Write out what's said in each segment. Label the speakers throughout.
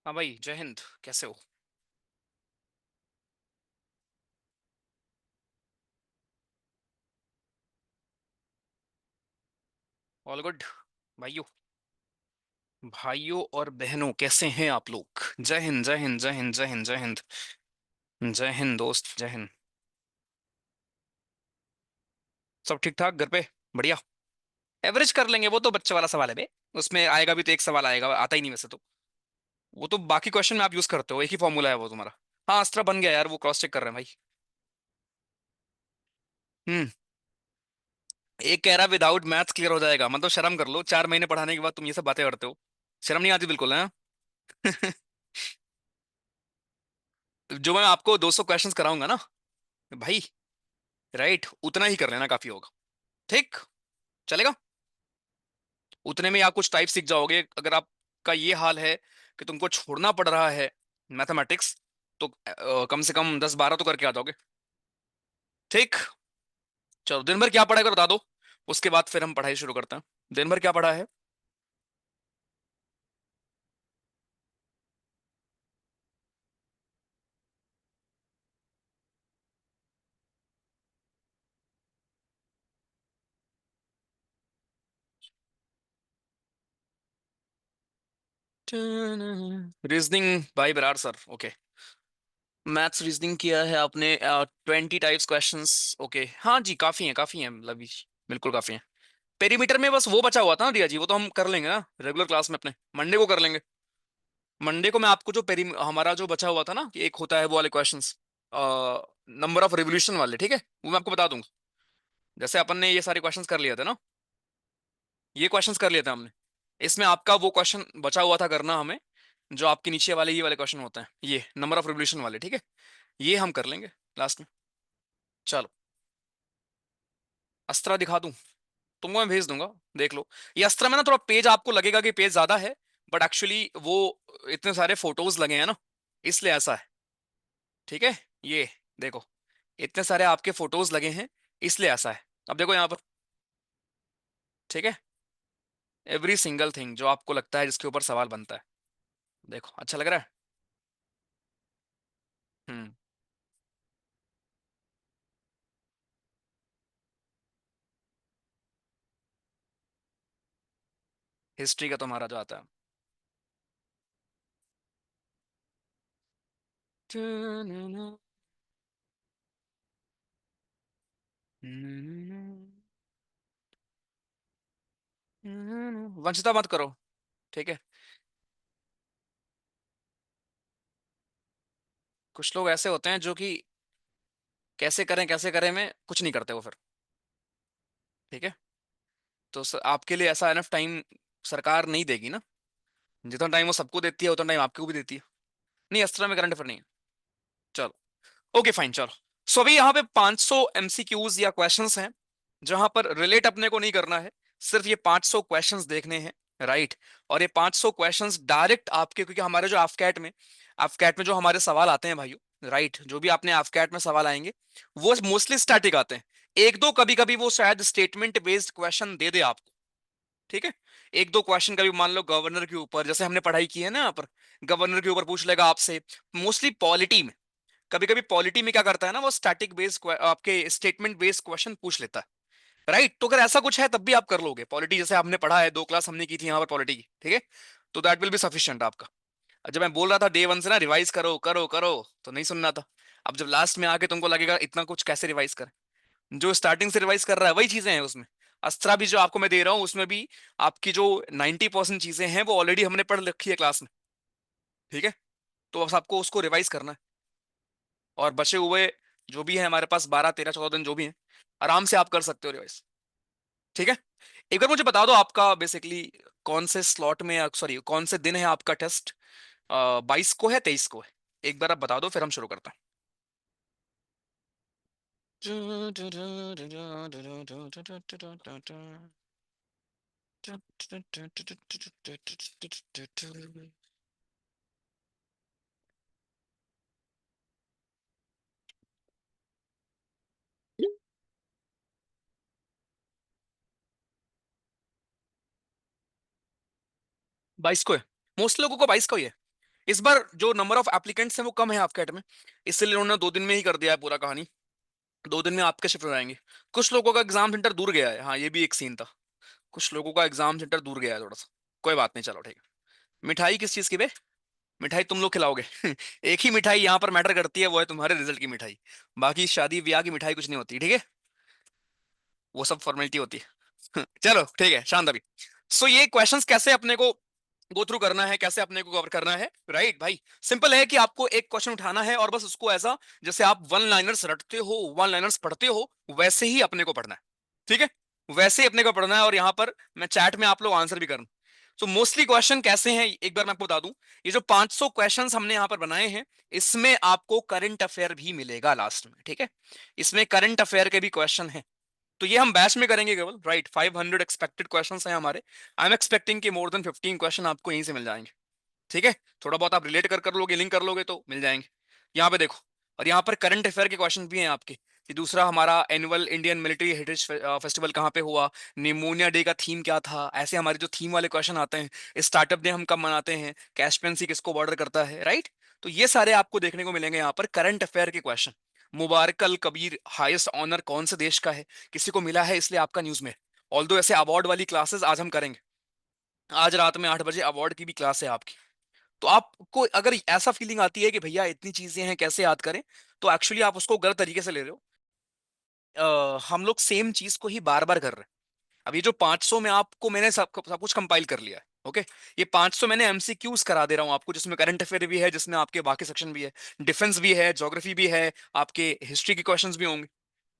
Speaker 1: हाँ भाई, जय हिंद। कैसे हो? All good. भाइयों, भाइयों और बहनों, कैसे हैं आप लोग? जय हिंद, जय हिंद, जय हिंद, जय हिंद, जय हिंद। जय हिंद दोस्त, जय हिंद। सब ठीक ठाक घर पे? बढ़िया। एवरेज कर लेंगे, वो तो बच्चे वाला सवाल है बे। उसमें आएगा भी तो एक सवाल आएगा, आता ही नहीं वैसे तो। वो तो बाकी क्वेश्चन में आप यूज करते हो, एक ही फॉर्मूला है वो तुम्हारा। हाँ, अस्त्र बन गया यार, वो क्रॉस चेक कर रहे हैं भाई। हम्म। एक कह रहा विदाउट मैथ्स क्लियर हो जाएगा, मतलब शर्म कर लो, 4 महीने पढ़ाने के बाद तुम ये सब बातें करते हो। शर्म नहीं आती बिल्कुल, है? जो मैं आपको 200 क्वेश्चंस कराऊंगा ना भाई, राइट, उतना ही कर लेना, काफी होगा। ठीक, चलेगा। उतने में आप कुछ टाइप सीख जाओगे। अगर आपका ये हाल है कि तुमको छोड़ना पड़ रहा है मैथमेटिक्स, तो कम से कम 10-12 तो करके आ जाओगे। ठीक। चलो, दिन भर क्या पढ़ा है बता दो, उसके बाद फिर हम पढ़ाई शुरू करते हैं। दिन भर क्या पढ़ा है? Reasoning by Brar sir, okay. Maths reasoning किया है आपने, 20 टाइप्स क्वेश्चंस। ओके, हाँ जी, काफी है, काफी है, मतलब बिल्कुल काफी है। पेरीमीटर में बस वो बचा हुआ था ना रिया जी, वो तो हम कर लेंगे ना रेगुलर क्लास में अपने, मंडे को कर लेंगे। मंडे को मैं आपको जो पेरी हमारा जो बचा हुआ था ना, कि एक होता है वो वाले क्वेश्चंस, नंबर ऑफ रिवोल्यूशन वाले, ठीक है, वो मैं आपको बता दूंगा। जैसे अपन ने ये सारे क्वेश्चंस कर लिए थे ना, ये क्वेश्चंस कर लिए थे हमने। इसमें आपका वो क्वेश्चन बचा हुआ था करना हमें, जो आपके नीचे वाले ये वाले क्वेश्चन होते हैं, ये नंबर ऑफ रिवोल्यूशन वाले, ठीक है। ये हम कर लेंगे लास्ट में। चलो, अस्त्रा दिखा दूं? तुमको मैं भेज दूंगा, देख लो। ये अस्त्रा में ना थोड़ा पेज आपको लगेगा कि पेज ज्यादा है, बट एक्चुअली वो इतने सारे फोटोज लगे हैं ना, इसलिए ऐसा है। ठीक है, ये देखो, इतने सारे आपके फोटोज लगे हैं, इसलिए ऐसा है। अब देखो यहाँ पर, ठीक है, एवरी सिंगल थिंग जो आपको लगता है जिसके ऊपर सवाल बनता है। देखो, अच्छा लग रहा है? हम्म। हिस्ट्री का तुम्हारा जो आता है, वंचिता मत करो, ठीक है। कुछ लोग ऐसे होते हैं जो कि कैसे करें में कुछ नहीं करते वो फिर। ठीक है, तो आपके लिए ऐसा एनफ टाइम सरकार नहीं देगी ना। जितना टाइम वो सबको देती है उतना टाइम आपको भी देती है। नहीं, अस्त्र में करंट अफेयर नहीं है। चलो, ओके फाइन, चलो। सो अभी यहाँ पे 500 एमसीक्यूज या क्वेश्चंस हैं, जहां पर रिलेट अपने को नहीं करना है, सिर्फ ये 500 क्वेश्चंस देखने हैं, राइट। और ये 500 क्वेश्चंस डायरेक्ट आपके, क्योंकि हमारे जो आफ्कैट में जो हमारे सवाल आते हैं भाइयों, राइट, जो भी आपने आफ्कैट में सवाल आएंगे, वो मोस्टली स्टैटिक आते हैं। एक दो कभी कभी वो शायद स्टेटमेंट बेस्ड क्वेश्चन दे दे आपको, ठीक है। एक दो क्वेश्चन कभी मान लो गवर्नर के ऊपर, जैसे हमने पढ़ाई की है ना यहाँ पर, गवर्नर के ऊपर पूछ लेगा आपसे। मोस्टली पॉलिटी में, कभी कभी पॉलिटी में क्या करता है ना, वो स्टैटिक बेस्ड आपके स्टेटमेंट बेस्ड क्वेश्चन पूछ लेता है, राइट। तो अगर ऐसा कुछ है तब भी आप कर लोगे पॉलिटी, जैसे हमने पढ़ा है, 2 क्लास हमने की थी यहाँ पर पॉलिटी की, ठीक है। तो दैट विल बी सफिशिएंट आपका। जब मैं बोल रहा था डे 1 से ना रिवाइज करो करो करो, तो नहीं सुनना था। अब जब लास्ट में आके तुमको लगेगा इतना कुछ कैसे रिवाइज करें, जो स्टार्टिंग से रिवाइज कर रहा है वही चीजें हैं उसमें। अस्त्रा भी जो आपको मैं दे रहा हूँ उसमें भी आपकी जो 90% चीजें हैं वो ऑलरेडी हमने पढ़ रखी है क्लास में, ठीक है। तो बस आपको उसको रिवाइज करना है। और बचे हुए जो भी है हमारे पास 12 13 14 दिन जो भी है, आराम से आप कर सकते हो रिवाइज, ठीक है। एक बार मुझे बता दो आपका बेसिकली कौन से स्लॉट में, सॉरी कौन से दिन है आपका टेस्ट? 22 को है, 23 को है? एक बार आप बता दो, फिर हम शुरू करते हैं। 22 को है, मोस्ट लोगों को 22 को ही है। इस बार जो नंबर ऑफ एप्लीकेंट्स हैं वो कम है आपके एट में, इसलिए उन्होंने 2 दिन में ही कर दिया है पूरा कहानी। 2 दिन में आपके शिफ्ट हो जाएंगे। कुछ लोगों का एग्जाम सेंटर दूर गया है, हाँ ये भी एक सीन था। कुछ लोगों का एग्जाम सेंटर दूर गया है थोड़ा सा। कोई बात नहीं, चलो ठीक है। मिठाई किस चीज की बे? मिठाई तुम लोग खिलाओगे। एक ही मिठाई यहाँ पर मैटर करती है, वो है तुम्हारे रिजल्ट की मिठाई। बाकी शादी ब्याह की मिठाई कुछ नहीं होती, ठीक है। वो सब फॉर्मेलिटी होती है। चलो ठीक है, शांत अभी। सो ये क्वेश्चंस कैसे अपने को गो थ्रू करना है, कैसे अपने को कवर करना है, राइट भाई। सिंपल है कि आपको एक क्वेश्चन उठाना है और बस उसको ऐसा, जैसे आप वन लाइनर्स रटते हो, वन लाइनर्स पढ़ते हो, वैसे ही अपने को पढ़ना है, ठीक है। वैसे ही अपने को पढ़ना है, और यहाँ पर मैं चैट में आप लोग आंसर भी करना। सो मोस्टली क्वेश्चन कैसे हैं एक बार मैं आपको बता दूं। ये जो 500 क्वेश्चंस हमने यहाँ पर बनाए हैं, इसमें आपको करंट अफेयर भी मिलेगा लास्ट में, ठीक है। इसमें करंट अफेयर के भी क्वेश्चन है। तो ये हम बैच में करेंगे केवल, राइट। 500 एक्सपेक्टेड क्वेश्चंस हैं हमारे। आई एम एक्सपेक्टिंग कि मोर देन 15 क्वेश्चन आपको यहीं से मिल जाएंगे, ठीक है। थोड़ा बहुत आप रिलेट कर लोगे, लिंक कर लोगे तो मिल जाएंगे। यहाँ पे देखो, और यहाँ पर करंट अफेयर के क्वेश्चन भी हैं आपके। कि दूसरा हमारा annual Indian military heritage festival कहाँ पे हुआ, निमोनिया डे का थीम क्या था, ऐसे हमारे जो थीम वाले क्वेश्चन आते हैं। स्टार्टअप डे हम कब मनाते हैं, कैशपेंसी किसको बॉर्डर करता है, राइट। तो ये सारे आपको देखने को मिलेंगे यहाँ पर करंट अफेयर के क्वेश्चन। मुबारक अल कबीर हाईएस्ट ऑनर कौन से देश का है, किसी को मिला है इसलिए आपका न्यूज में। ऑल्दो ऐसे अवार्ड वाली क्लासेस आज हम करेंगे। आज रात में 8 बजे अवार्ड की भी क्लास है आपकी। तो आपको अगर ऐसा फीलिंग आती है कि भैया इतनी चीजें हैं कैसे याद करें, तो एक्चुअली आप उसको गलत तरीके से ले रहे हो। हम लोग सेम चीज को ही बार बार कर रहे हैं। अब ये जो 500 में आपको मैंने सब कुछ कंपाइल कर लिया है, ओके। ये 500 मैंने एमसीक्यूज करा दे रहा हूं आपको, जिसमें करंट अफेयर भी है, जिसमें आपके बाकी सेक्शन भी है, डिफेंस भी है, ज्योग्राफी भी है, आपके हिस्ट्री के क्वेश्चंस भी होंगे,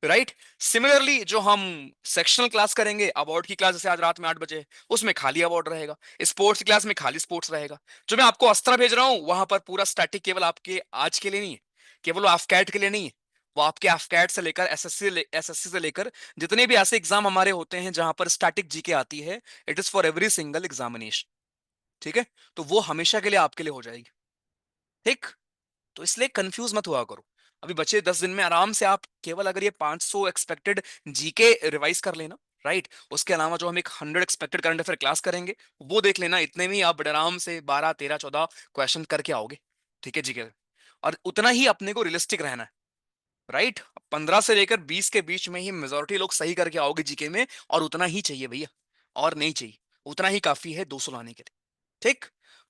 Speaker 1: राइट। सिमिलरली जो हम सेक्शनल क्लास करेंगे, अवार्ड की क्लास जैसे आज रात में 8 बजे है, उसमें खाली अवार्ड रहेगा। स्पोर्ट्स की क्लास में खाली स्पोर्ट्स रहेगा। जो मैं आपको अस्त्र भेज रहा हूं वहां पर पूरा स्टैटिक केवल आपके आज के लिए नहीं है, केवल वो एफकैट के लिए नहीं है। वो आपके एफकैट से लेकर एसएससी से लेकर जितने भी ऐसे एग्जाम हमारे होते हैं जहां पर स्टैटिक जीके आती है, it is for every single examination, ठीक है। तो वो हमेशा के लिए आपके लिए हो जाएगी, ठीक। तो इसलिए कंफ्यूज मत हुआ करो। अभी बचे 10 दिन में आराम से आप केवल अगर ये 500 एक्सपेक्टेड जीके रिवाइज कर लेना, राइट। उसके अलावा जो हम एक 100 एक्सपेक्टेड करंट अफेयर क्लास करेंगे, वो देख लेना। इतने में ही आप बड़े आराम से 12 13 14 क्वेश्चन करके आओगे, ठीक है जीके। और उतना ही अपने को रियलिस्टिक रहना है, राइट। 15 से लेकर 20 के बीच में ही मेजोरिटी लोग सही करके आओगे जीके में, और उतना ही चाहिए भैया, और नहीं चाहिए। उतना ही काफी है 200 लाने के लिए, ठीक।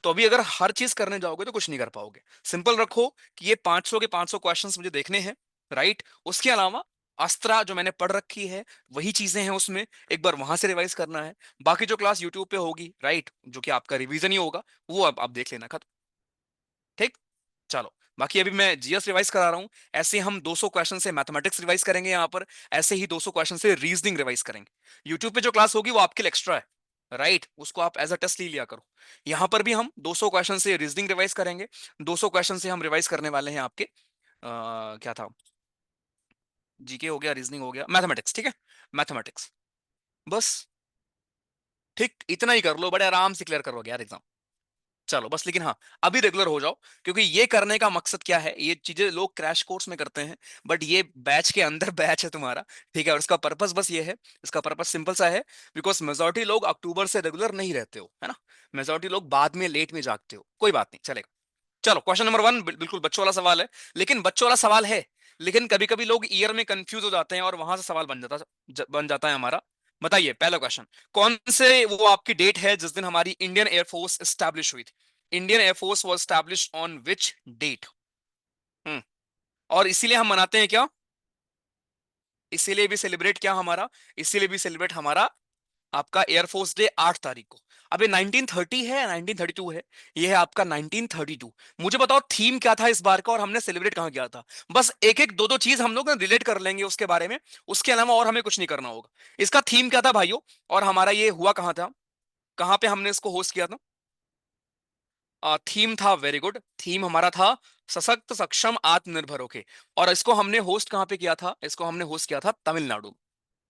Speaker 1: तो अभी अगर हर चीज करने जाओगे तो कुछ नहीं कर पाओगे। सिंपल रखो कि ये 500 के 500 क्वेश्चंस मुझे देखने हैं, राइट। उसके अलावा अस्त्रा जो मैंने पढ़ रखी है, वही चीजें हैं उसमें, एक बार वहां से रिवाइज करना है। बाकी जो क्लास यूट्यूब पे होगी, राइट, जो कि आपका रिवीजन ही होगा, वो अब आप देख लेना, खत्म, ठीक। चलो, बाकी अभी मैं जीएस रिवाइज करा रहा हूं। ऐसे हम 200 क्वेश्चन से मैथमेटिक्स रिवाइज करेंगे यहाँ पर। ऐसे ही 200 क्वेश्चन से रीजनिंग रिवाइज करेंगे। यूट्यूब पे जो क्लास होगी वो आपके लिए एक्स्ट्रा है, राइट। उसको आप एज अ टेस्ट ले लिया करो। यहाँ पर भी हम 200 क्वेश्चन से रीजनिंग रिवाइज करेंगे। 200 क्वेश्चन से हम रिवाइज करने वाले हैं आपके क्या था, जीके हो गया, रीजनिंग हो गया, मैथमेटिक्स, ठीक है। मैथमेटिक्स, बस, ठीक। इतना ही कर लो, बड़े आराम से क्लियर करोगे यार एग्जाम। चलो बस, लेकिन हाँ, अभी रेगुलर हो जाओ। क्योंकि ये करने का मकसद क्या है, ये चीजें लोग क्रैश कोर्स में करते हैं, बट ये बैच के अंदर बैच है तुम्हारा, ठीक है। और इसका पर्पस बस ये है, इसका पर्पस सिंपल सा है। बिकॉज मेजोरिटी लोग अक्टूबर से रेगुलर नहीं रहते हो, है ना। मेजोरिटी लोग बाद में लेट में जागते हो, कोई बात नहीं, चलेगा। चलो क्वेश्चन नंबर 1 बिल्कुल बच्चों वाला सवाल है। लेकिन बच्चों वाला सवाल है, लेकिन कभी कभी लोग ईयर में कंफ्यूज हो जाते हैं और वहां से सवाल बन जाता है हमारा। बताइए पहला क्वेश्चन, कौन से वो आपकी डेट है जिस दिन हमारी इंडियन एयरफोर्स एस्टैब्लिश हुई थी। Indian air force was establish on which date. Hmm और इसीलिए हम मनाते हैं क्या, इसीलिए भी सेलिब्रेट क्या हमारा, इसीलिए भी सेलिब्रेट हमारा आपका एयरफोर्स डे 8 तारीख को। अब ये 1930 है, 1932 है। ये है आपका 1932। मुझे बताओ थीम क्या था इस बार का, और हमने सेलिब्रेट कहां किया था। बस एक एक दो दो चीज हम लोग रिलेट कर लेंगे उसके बारे में। उसके अलावा और हमें कुछ नहीं करना होगा। इसका थीम क्या था भाइयों, और हमारा ये हुआ कहां था, कहां पे हमने इसको होस्ट किया था। थीम था, वेरी गुड, थीम हमारा था सशक्त सक्षम आत्मनिर्भर होके। और इसको हमने होस्ट कहां पे किया था, इसको हमने होस्ट किया था तमिलनाडु।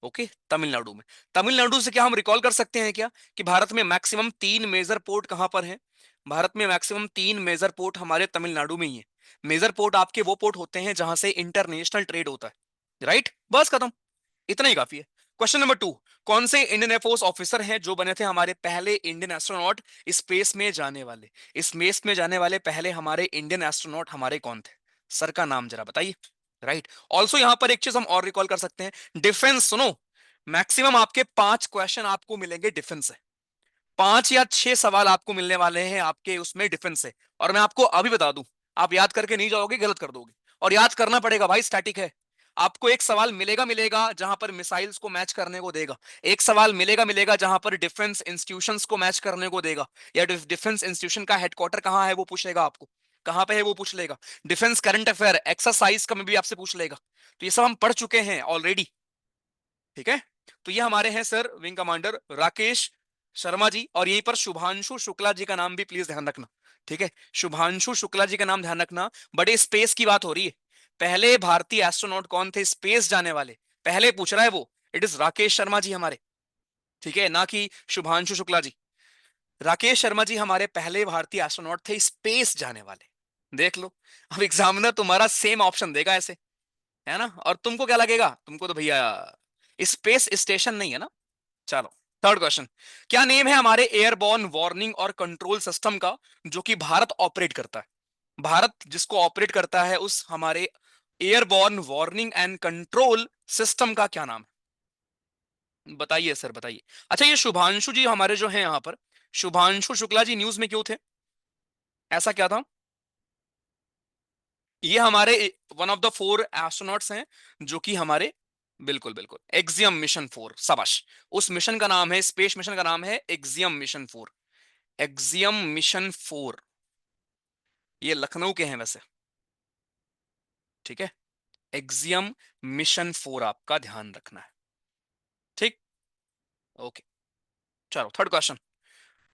Speaker 1: ओके, तमिलनाडु में। तमिलनाडु से क्या हम रिकॉल कर सकते हैं क्या, कि भारत में मैक्सिमम 3 मेजर पोर्ट कहां पर हैं। भारत में मैक्सिमम 3 मेजर पोर्ट हमारे तमिलनाडु में ही है। मेजर पोर्ट आपके वो पोर्ट होते हैं जहां से इंटरनेशनल ट्रेड होता है, राइट। बस खत्म, इतना ही काफी है। क्वेश्चन नंबर 2, कौन से इंडियन एयरफोर्स ऑफिसर हैं जो बने थे हमारे पहले इंडियन एस्ट्रोनॉट स्पेस में जाने वाले? स्पेस में जाने वाले पहले हमारे इंडियन एस्ट्रोनॉट हमारे कौन थे? सर का नाम जरा बताइए। राइट। ऑल्सो यहां पर एक चीज हम और रिकॉल कर सकते हैं, डिफेंस सुनो। मैक्सिमम आपके 5 क्वेश्चन आपको मिलेंगे डिफेंस से। 5 या 6 सवाल आपको मिलने वाले हैं आपके उसमें डिफेंस से। और मैं आपको अभी बता दूं, आप याद करके नहीं जाओगे, गलत कर दोगे। और याद करना पड़ेगा भाई, स्टैटिक है। आपको एक सवाल मिलेगा मिलेगा जहां पर मिसाइल्स को मैच करने को देगा। एक सवाल मिलेगा मिलेगा जहां पर डिफेंस इंस्टीट्यूशंस को मैच करने को देगा, या डिफेंस इंस्टीट्यूशन का हेडक्वार्टर कहां है वो पूछेगा आपको, कहां पे है वो पूछ लेगा। डिफेंस करंट अफेयर एक्सरसाइज का में भी आपसे पूछ लेगा। तो ये सब हम पढ़ चुके हैं ऑलरेडी। ठीक है। तो ये हमारे हैं sir wing commander Rakesh Sharma ji, और यहीं पर शुभांशु शुक्ला जी का नाम भी प्लीज ध्यान रखना। ठीक है, शुभांशु शुक्ला जी का नाम ध्यान रखना। बड़े स्पेस की बात हो रही है, पहले भारतीय एस्ट्रोनॉट कौन थे स्पेस जाने वाले, पहले पूछ रहा है वो। इट इज राकेश शर्मा जी हमारे। ठीक है, ना कि शुभांशु शुक्ला जी। राकेश शर्मा जी हमारे पहले भारतीय एस्ट्रोनॉट थे स्पेस जाने वाले। देख लो, अब एग्जामिनर तुम्हारा सेम ऑप्शन देगा ऐसे, है ना? और तुमको क्या लगेगा, तुमको तो भैया स्पेस स्टेशन नहीं है ना। चलो, थर्ड क्वेश्चन। क्या नेम है हमारे एयरबॉर्न वार्निंग और कंट्रोल सिस्टम का जो कि भारत ऑपरेट करता है? भारत जिसको ऑपरेट करता है उस हमारे airborne warning and control system का क्या नाम है? बताइए सर बताइए। अच्छा, ये शुभांशु जी हमारे जो हैं यहां पर, शुभांशु शुक्ला जी न्यूज में क्यों थे? ऐसा क्या था? ये हमारे वन ऑफ द 4 एस्ट्रोनॉट्स हैं जो कि हमारे, बिल्कुल बिल्कुल, एक्सियम मिशन 4, शाबाश। उस मिशन का नाम है, स्पेस मिशन का नाम है एक्सियम मिशन 4। एक्सियम मिशन 4, ये लखनऊ के हैं वैसे। ठीक है, एक्सियम मिशन 4 आपका ध्यान रखना है। ठीक, ओके। चलो, थर्ड क्वेश्चन।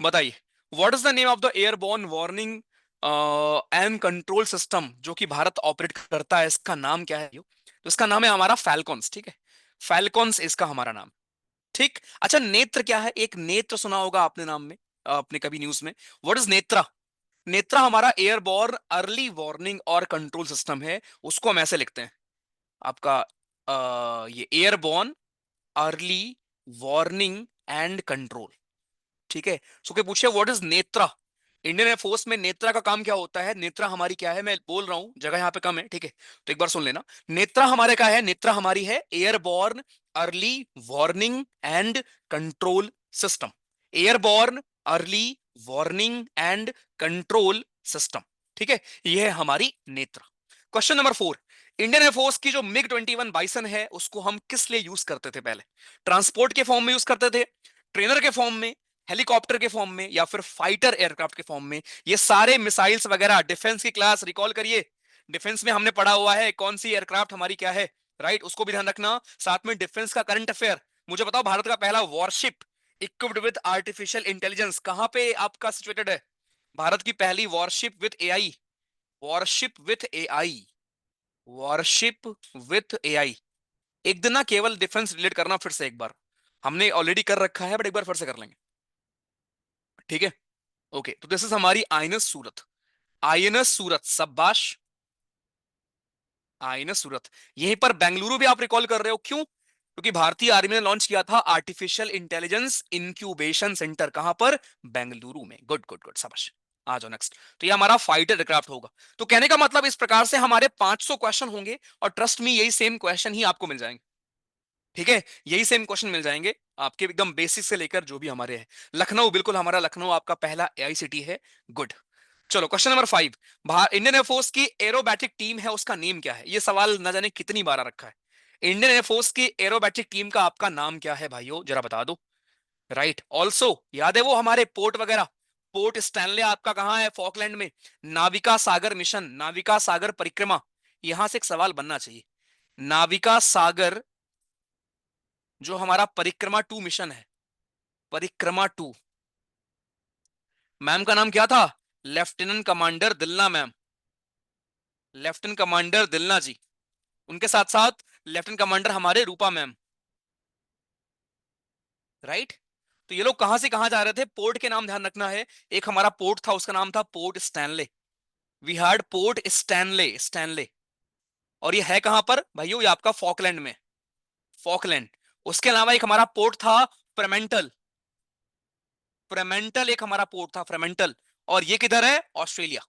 Speaker 1: बताइए, what is the name of the airborne warning and control system जो कि भारत ऑपरेट करता है, इसका नाम क्या है? तो इसका नाम है हमारा फैल्कॉन्स। ठीक है, फैल्कॉन्स इसका हमारा नाम। ठीक। अच्छा, नेत्र क्या है? एक नेत्र सुना होगा आपने नाम में, आपने कभी न्यूज में। What is Netra? नेत्रा हमारा एयरबॉर्न अर्ली वार्निंग और कंट्रोल सिस्टम है। उसको हम ऐसे लिखते हैं आपका, ये airborne early warning and control. ठीक है। सो के पूछे what is Netra? Indian air force में नेत्रा का काम क्या होता है? नेत्रा हमारी क्या है, मैं बोल रहा हूं, जगह यहां पे कम है। ठीक है, तो एक बार सुन लेना। नेत्रा हमारे क्या है? नेत्रा हमारी है airborne early warning and control system. Airborne early warning and control system. ठीक है, यह है हमारी Netra. Question number 4। Indian air force की जो MiG-21 बाइसन है उसको हम किस लिए यूज करते थे? पहले ट्रांसपोर्ट के फॉर्म में यूज करते थे, ट्रेनर के फॉर्म में, हेलीकॉप्टर के फॉर्म में, या फिर फाइटर एयरक्राफ्ट के फॉर्म में? ये सारे मिसाइल्स वगैरह डिफेंस की क्लास रिकॉल करिए। डिफेंस में हमने पढ़ा हुआ है कौन सी एयरक्राफ्ट हमारी क्या है। राइट, उसको भी ध्यान रखना। साथ में डिफेंस का करंट अफेयर। मुझे बताओ, भारत का पहला worship equipped with artificial intelligence कहां पे आपका सिचुएटेड है? भारत की पहली worship with AI, worship with AI, worship with AI. एक दिन ना केवल डिफेंस रिलेट करना फिर से एक बार, हमने ऑलरेडी कर रखा है बट एक बार फिर से कर लेंगे। ठीक है, ओके। तो दिस इज हमारी आईएनएस सूरत। आईएनएस सूरत, शाबाश। आईएनएस सूरत। यहीं पर बेंगलुरु भी आप रिकॉल कर रहे हो, क्यों? क्योंकि भारतीय आर्मी ने लॉन्च किया था आर्टिफिशियल इंटेलिजेंस इंक्यूबेशन सेंटर, कहां पर? बेंगलुरु में। गुड गुड गुड, शाबाश। आ जाओ नेक्स्ट। तो ये हमारा फाइटर एयरक्राफ्ट होगा। तो कहने का मतलब इस प्रकार से हमारे 500 क्वेश्चन होंगे, और ट्रस्ट मी यही सेम क्वेश्चन ही आपको मिल जाएंगे। ठीक है, यही सेम क्वेश्चन मिल जाएंगे आपके, एकदम बेसिक से लेकर जो भी हमारे हैं। लखनऊ, बिल्कुल हमारा लखनऊ आपका पहला एआई सिटी है। गुड। चलो, क्वेश्चन नंबर 5। इंडियन एयरफोर्स की एरोबैटिक टीम है, उसका नेम क्या है? ये सवाल न जाने कितनी बार आ रखा है। इंडियन एयरफोर्स की एरोबैटिक टीम का आपका नाम क्या है भाइयों, जरा बता दो। राइट। ऑल्सो याद है वो हमारे पोर्ट वगैरह, पोर्ट स्टैनले आपका कहां है? फॉकलैंड में। नाविका सागर मिशन, नाविका सागर परिक्रमा, यहां से एक सवाल बनना चाहिए। नाविका सागर जो हमारा परिक्रमा 2 मिशन है, परिक्रमा 2, मैम का नाम क्या था? Lieutenant commander Dilna ma'am, lieutenant commander Dilna ji. उनके साथ साथ लेफ्टिनेंट कमांडर हमारे रूपा मैम। राइट। तो ये लोग कहां से कहां जा रहे थे? पोर्ट के नाम ध्यान रखना है। एक हमारा पोर्ट था, उसका नाम था Port Stanley. We had Port Stanley, Stanley. और ये है कहां पर भाइयों? ये आपका फॉकलैंड में, फॉकलैंड। उसके अलावा एक हमारा पोर्ट था फ्रेमेंटल। फ्रेमेंटल एक हमारा पोर्ट था, फ्रेमेंटल। और ये किधर है? ऑस्ट्रेलिया।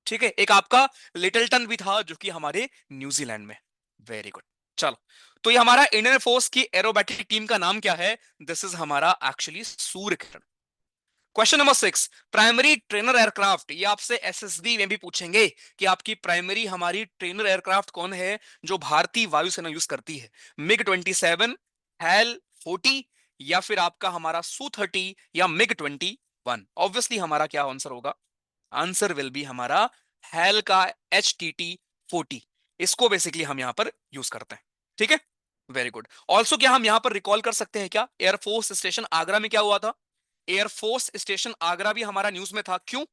Speaker 1: ठीक है। एक आपका लिटिलटन भी था जो कि हमारे न्यूजीलैंड में। Very good. चलो, तो ये हमारा इंडियन फोर्स की एरोबैटिक टीम का नाम क्या है? दिस इज हमारा actually Surya Kiran. Question number 6, primary trainer aircraft. ये आपसे एसएसबी में भी पूछेंगे कि आपकी प्राइमरी हमारी ट्रेनर एयरक्राफ्ट कौन है जो भारतीय वायुसेना यूज करती है? मिग 27, हैल 40, या फिर आपका हमारा सू 30, या मिग 21? ऑब्वियसली हमारा क्या आंसर होगा? आंसर विल बी हमारा हैल का HTT 40। इसको बेसिकली हम यहां पर यूज करते हैं। ठीक है, वेरी गुड। ऑल्सो क्या हम यहां पर रिकॉल कर सकते हैं क्या, एयरफोर्स स्टेशन आगरा में क्या हुआ था? एयरफोर्स स्टेशन आगरा भी हमारा न्यूज में था, क्यों?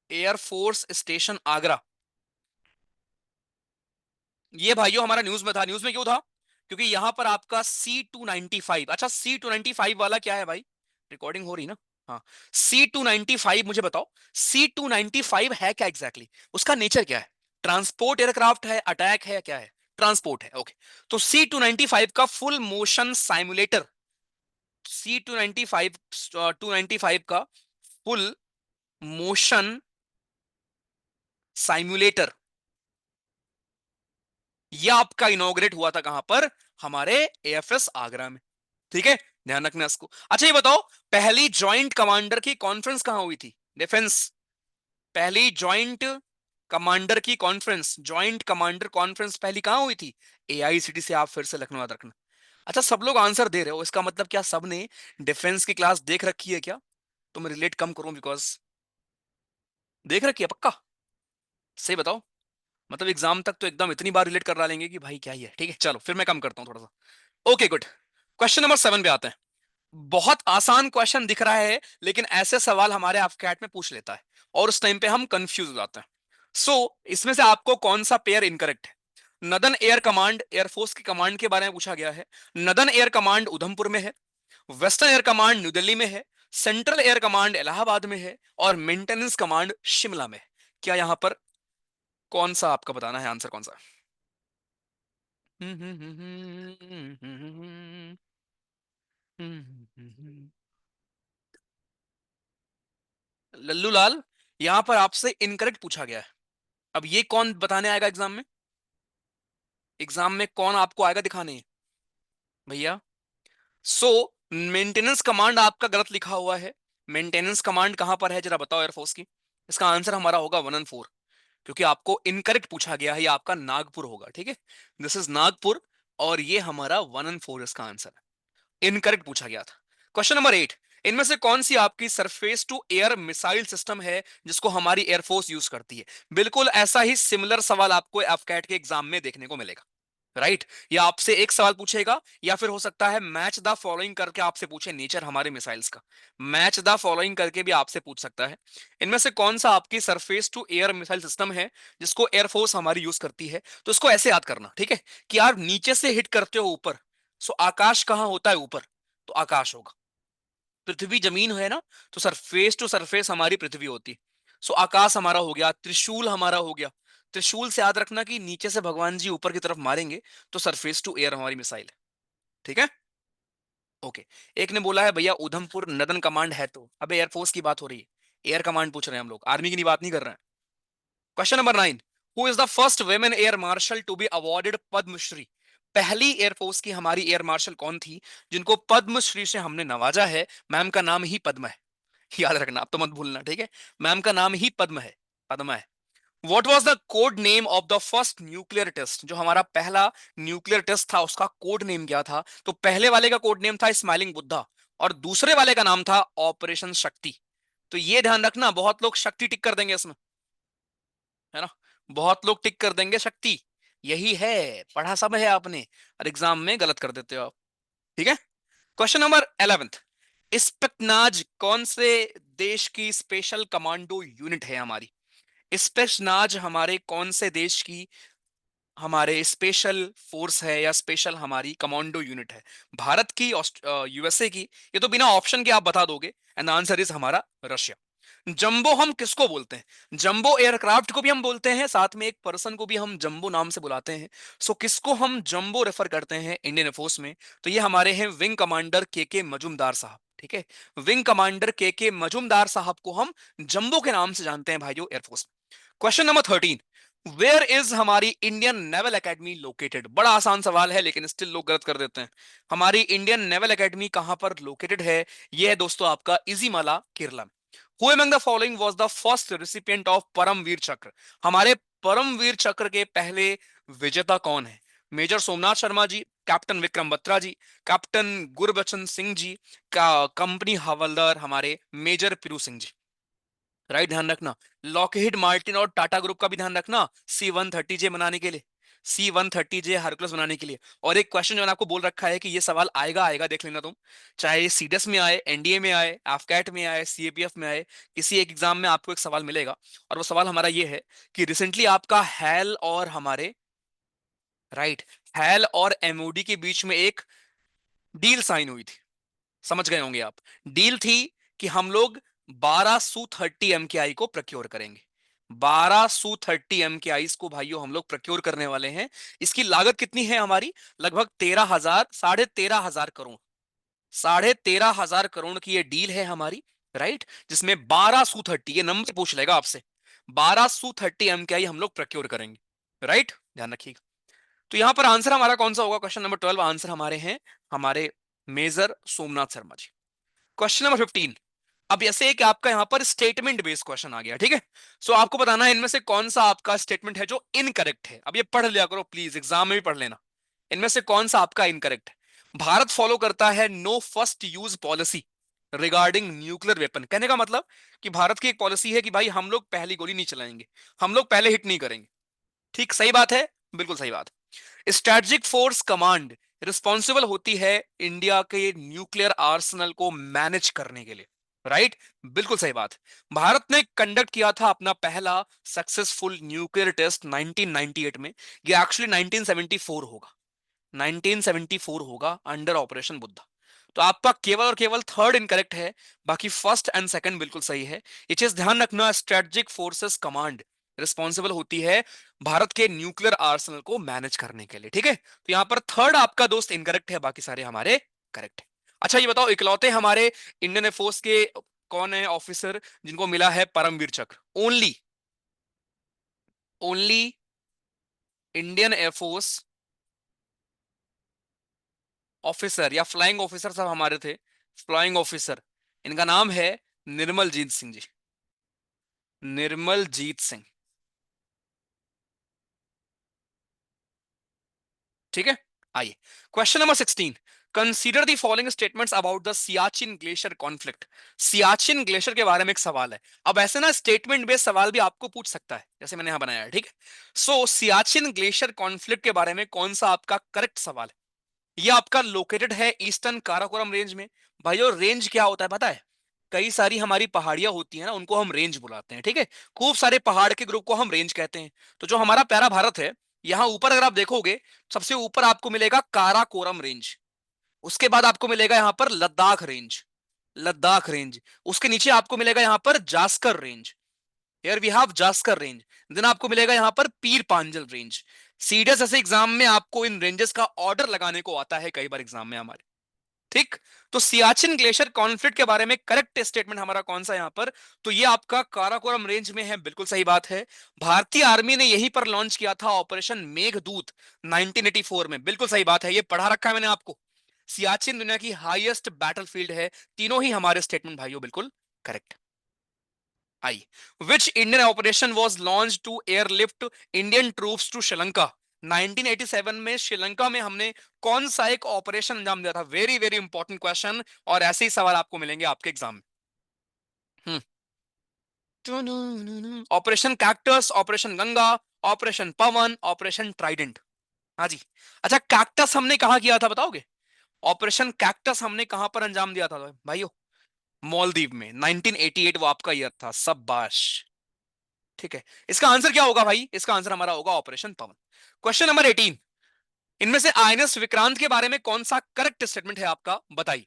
Speaker 1: एयरफोर्स स्टेशन आगरा, ये भाइयों हमारा न्यूज में था। न्यूज में क्यों था? क्योंकि यहां पर आपका C-295, अच्छा C-295 वाला क्या है भाई? रिकॉर्डिंग हो रही ना? हाँ। C-295 मुझे बताओ, C-295 है क्या एग्जैक्टली exactly? उसका नेचर क्या है? ट्रांसपोर्ट एयरक्राफ्ट है, अटैक है, क्या है? ट्रांसपोर्ट है, ओके। तो C-295 का फुल मोशन साइमुलेटर, C-295 का फुल मोशन साइमुलेटर, यह आपका इनॉग्रेट हुआ था कहां पर? हमारे एएफएस आगरा में। ठीक है, ध्यान रखना इसको। अच्छा ये बताओ, पहली जॉइंट कमांडर की कॉन्फ्रेंस कहां हुई थी? डिफेंस, पहली जॉइंट कमांडर की कॉन्फ्रेंस, जॉइंट कमांडर कॉन्फ्रेंस पहली कहां हुई थी? एआईसीटी से। आप फिर से लखनऊ याद रखना। अच्छा, सब लोग आंसर दे रहे हो, इसका मतलब क्या सबने डिफेंस की क्लास देख रखी है क्या? तो मैं रिलेट कम करूं, बिकॉज देख रखी है पक्का? सही बताओ। मतलब एग्जाम तक तो एकदम इतनी बार रिलेट कर डालेंगे कि भाई क्या ही है। ठीक है, चलो फिर मैं कम करता हूं थोड़ा सा। Okay good. क्वेश्चन नंबर 7 पे आते हैं। बहुत आसान क्वेश्चन दिख रहा है, लेकिन ऐसे सवाल हमारे आपकैट में पूछ लेता है और उस टाइम पे हम कंफ्यूज हो जाते हैं। इसमें से आपको कौन सा पेयर इनकरेक्ट है? नदन एयर कमांड, एयरफोर्स की कमांड के बारे में पूछा गया है। नदन एयर कमांड उधमपुर में है, western air command new Delhi में है, सेंट्रल एयर कमांड इलाहाबाद में है, और मेंटेनेंस कमांड शिमला में है। क्या यहां पर कौन सा आपका बताना है आंसर कौन सा? लल्लू लाल, यहां पर आपसे इनकरेक्ट पूछा गया है। अब ये कौन बताने आएगा एग्जाम में? एग्जाम में कौन आपको आएगा दिखाने भैया? सो मेंटेनेंस कमांड आपका गलत लिखा हुआ है। मेंटेनेंस कमांड कहां पर है जरा बताओ एयरफोर्स की? इसका आंसर हमारा होगा 1 और 4, क्योंकि आपको इनकरेक्ट पूछा गया है। ये आपका नागपुर होगा, ठीक है? दिस इज नागपुर, और ये हमारा 1 और 4 इसका आंसर है। इनकरेक्ट पूछा गया था। क्वेश्चन नंबर 8, इनमें से कौन सी आपकी surface to air missile system है जिसको हमारी एयरफोर्स यूज करती है? बिल्कुल ऐसा ही सिमिलर सवाल आपको एफकैट के एग्जाम में देखने को मिलेगा। राइट, या आपसे एक सवाल पूछेगा, या फिर हो सकता है मैच द फॉलोइंग करके आपसे पूछे नेचर हमारे मिसाइल्स का। मैच द फॉलोइंग करके भी आपसे पूछ सकता है। इनमें से कौन सा आपकी surface to air missile system है जिसको एयरफोर्स हमारी यूज करती है? तो इसको ऐसे याद करना, ठीक है, कि यार नीचे से हिट करते हो ऊपर, सो आकाश कहां होता है? ऊपर, तो आकाश होगा। पृथ्वी जमीन है ना, तो सरफेस टू सरफेस हमारी पृथ्वी होती। सो आकाश हमारा हो गया, त्रिशूल हमारा हो गया। त्रिशूल से याद रखना कि नीचे से भगवान जी ऊपर की तरफ मारेंगे, तो सरफेस टू एयर हमारी मिसाइल है। ठीक है, ओके। एक ने बोला है भैया उधमपुर नदन कमांड है, तो अबे एयरफोर्स की बात हो रही है, एयर कमांड पूछ रहे हैं हम लोग, आर्मी की बात नहीं कर रहे हैं। Question number 9, who is the first women air marshal to be awarded Padmashri? पहली एयरफोर्स की हमारी एयर मार्शल कौन थी जिनको पद्मश्री से हमने नवाजा है? मैम का नाम ही पद्म है। याद रखना, आप तो मत भूलना, ठीक है? मैम का नाम ही पद्म है, पद्मा है। What was the code name of the first nuclear test? जो हमारा पहला न्यूक्लियर टेस्ट था उसका कोड नेम क्या था? तो पहले वाले का कोड नेम था स्माइलिंग बुद्धा, और दूसरे वाले का नाम था ऑपरेशन शक्ति। तो ये ध्यान रखना, बहुत लोग शक्ति टिक कर देंगे इसमें, है ना? बहुत लोग टिक कर देंगे शक्ति, यही है, पढ़ा सब है आपने, और एग्जाम में गलत कर देते हो आप। ठीक है, क्वेश्चन नंबर 11, स्पेक्नाज कौन से देश की स्पेशल कमांडो यूनिट है हमारी? स्पेक्नाज हमारे कौन से देश की हमारे स्पेशल फोर्स है, या स्पेशल हमारी कमांडो यूनिट है? भारत की, यूएसए की? ये तो बिना ऑप्शन के आप बता दोगे, एंड आंसर इज हमारा रशिया। जंबो हम किसको बोलते हैं? जंबो एयरक्राफ्ट को भी हम बोलते हैं, साथ में एक पर्सन को भी हम जंबो नाम से बुलाते हैं। सो किसको हम जंबो रेफर करते हैं इंडियन एयरफोर्स में? तो ये हमारे हैं विंग कमांडर के मजूमदार साहब। ठीक है, विंग कमांडर के मजूमदार साहब को हम जंबो के नाम से जानते हैं भाइयों air force. Question number 13, where is हमारी इंडियन नेवल एकेडमी लोकेटेड? बड़ा आसान सवाल है लेकिन स्टिल लोग गलत कर देते हैं। हमारी इंडियन नेवल एकेडमी कहां पर लोकेटेड है? यह है दोस्तों आपका इजीमाला, केरला में। Who among the following was the first recipient of Paramvir Chakra? हमारे परमवीर चक्र के पहले विजेता कौन है? Major Somnath Sharma ji, captain Vikram Batra ji, captain Gurbachan Singh ji, का कंपनी हवलदार हमारे मेजर पिरू सिंह जी। राइट, ध्यान रखना। लॉकहीड मार्टिन और टाटा ग्रुप का भी ध्यान रखना, C-130J बनाने के लिए, C-130J हरकुलस बनाने के लिए। और एक क्वेश्चन जो मैंने आपको बोल रखा है कि ये सवाल आएगा आएगा, देख लेना तुम, चाहे सीडीएस में आए, एनडीए में आए, एफकैट में आए, सीएपीएफ में आए, किसी एक एग्जाम में आपको एक सवाल मिलेगा। और वो सवाल हमारा ये है कि रिसेंटली आपका हैल और हमारे, राइट, हैल और एमओडी के बीच में एक डील साइन हुई थी। समझ गए होंगे आप। डील थी कि हम लोग 12 Su-30 MKI को प्रक्योर करेंगे। 12 Su-30 MKI को भाइयों हम लोग प्रक्योर करने वाले हैं। इसकी लागत कितनी है हमारी? लगभग 13,000, 13,500 करोड़, 13,500 करोड़ की ये डील है हमारी। राइट, जिसमें 12 Su-30, ये नंबर पूछ लेगा आपसे, 12 Su-30 MKI हम लोग प्रक्योर करेंगे। राइट, ध्यान रखिएगा। तो यहां पर आंसर हमारा कौन सा होगा? क्वेश्चन नंबर 12 आंसर हमारे हैं हमारे मेजर सोमनाथ शर्मा जी। क्वेश्चन नंबर 15, अब ऐसे एक आपका यहां पर स्टेटमेंट बेस्ड क्वेश्चन आ गया। ठीक है, सो आपको बताना है इनमें से कौन सा आपका स्टेटमेंट है जो इनकरेक्ट है। अब ये पढ़ लिया करो प्लीज, एग्जाम में भी पढ़ लेना। इनमें से कौन सा आपका इनकरेक्ट है? भारत फॉलो करता है no first use policy regarding nuclear weapon. कहने का मतलब कि भारत की एक पॉलिसी है कि भाई हम लोग पहली गोली नहीं चलाएंगे, हम लोग पहले हिट नहीं करेंगे। ठीक, सही बात है, बिल्कुल सही बात। स्ट्रेटेजिक फोर्स कमांड रिस्पॉन्सिबल होती है इंडिया के न्यूक्लियर आर्सेनल को मैनेज करने के लिए। राइट, बिल्कुल सही बात। भारत ने कंडक्ट किया था अपना पहला सक्सेसफुल न्यूक्लियर टेस्ट 1998 में। ये एक्चुअली 1974 होगा, 1974 होगा, अंडर ऑपरेशन बुद्धा। तो आपका केवल और केवल थर्ड इनकरेक्ट है, बाकी फर्स्ट एंड सेकंड बिल्कुल सही है। ये चीज ध्यान रखना, स्ट्रेटेजिक फोर्सेस कमांड रिस्पॉन्सिबल होती है भारत के न्यूक्लियर आर्सेनल को मैनेज करने के लिए। ठीक है, तो यहां पर थर्ड आपका दोस्त इनकरेक्ट है, बाकी सारे हमारे करेक्ट है। अच्छा ये बताओ, इकलौते हमारे इंडियन एयरफोर्स के कौन है ऑफिसर जिनको मिला है परमवीर चक्र? Only, only Indian air force officer या फ्लाइंग ऑफिसर सब हमारे थे, फ्लाइंग ऑफिसर, इनका नाम है निर्मलजीत सिंह जी, निर्मलजीत सिंह। ठीक है, आइए question number 16, consider the following statements about the Siachen glacier conflict. Siachen glacier के बारे में एक सवाल है। अब ऐसे ना स्टेटमेंट बेस्ड सवाल भी आपको पूछ सकता है, जैसे मैंने यहां बनाया है। ठीक है, सो सियाचिन ग्लेशियर कॉन्फ्लिक्ट के बारे में कौन सा आपका करेक्ट सवाल है? ये आपका लोकेटेड है ईस्टर्न काराकोरम रेंज में। भाइयों रेंज क्या होता है पता है? कई सारी हमारी पहाड़ियां होती हैं ना, उनको हम रेंज बुलाते हैं। ठीक है, खूब सारे पहाड़ के ग्रुप को हम रेंज कहते हैं। तो जो हमारा प्यारा भारत है, यहां ऊपर अगर आप देखोगे, सबसे ऊपर आपको मिलेगा काराकोरम रेंज, उसके बाद आपको मिलेगा यहां पर लद्दाख रेंज, लद्दाख रेंज, उसके नीचे आपको मिलेगा यहां पर Zanskar range, here we have Zanskar range, then आपको मिलेगा यहां पर पीर पांजल रेंज। सीडीएस ऐसे एग्जाम में आपको इन रेंजेस का ऑर्डर लगाने को आता है कई बार एग्जाम में हमारे। ठीक, तो सियाचिन ग्लेशियर कॉन्फ्लिक्ट के बारे में करेक्ट स्टेटमेंट हमारा कौन सा यहां पर? तो ये आपका काराकोरम रेंज में है, बिल्कुल सही बात है। भारतीय आर्मी ने यहीं पर लॉन्च किया था ऑपरेशन मेघदूत 1984 में, बिल्कुल सही बात है, ये पढ़ा रखा है मैंने आपको। सियाचिन दुनिया की हाईएस्ट बैटलफील्ड है। तीनों ही हमारे स्टेटमेंट भाइयों बिल्कुल correct. I, which Indian operation was launched to airlift Indian troops to Sri Lanka? 1987 में श्रीलंका में हमने कौन सा एक ऑपरेशन अंजाम दिया था? वेरी वेरी इंपॉर्टेंट क्वेश्चन, और ऐसे ही सवाल आपको मिलेंगे आपके एग्जाम में। Operation cactus, operation Ganga, operation Pawan, operation trident. हाँ जी। अच्छा, कैक्टस हमने कहा किया था बताओगे? ऑपरेशन कैक्टस हमने कहां पर अंजाम दिया था भाइयों? मालदीव में, 1988 वो आपका ईयर था, सबबाश। ठीक है, इसका आंसर क्या होगा भाई? इसका आंसर हमारा होगा ऑपरेशन पवन। क्वेश्चन नंबर 18, इनमें से आईएनएस विक्रांत के बारे में कौन सा करेक्ट स्टेटमेंट है आपका? बताइए।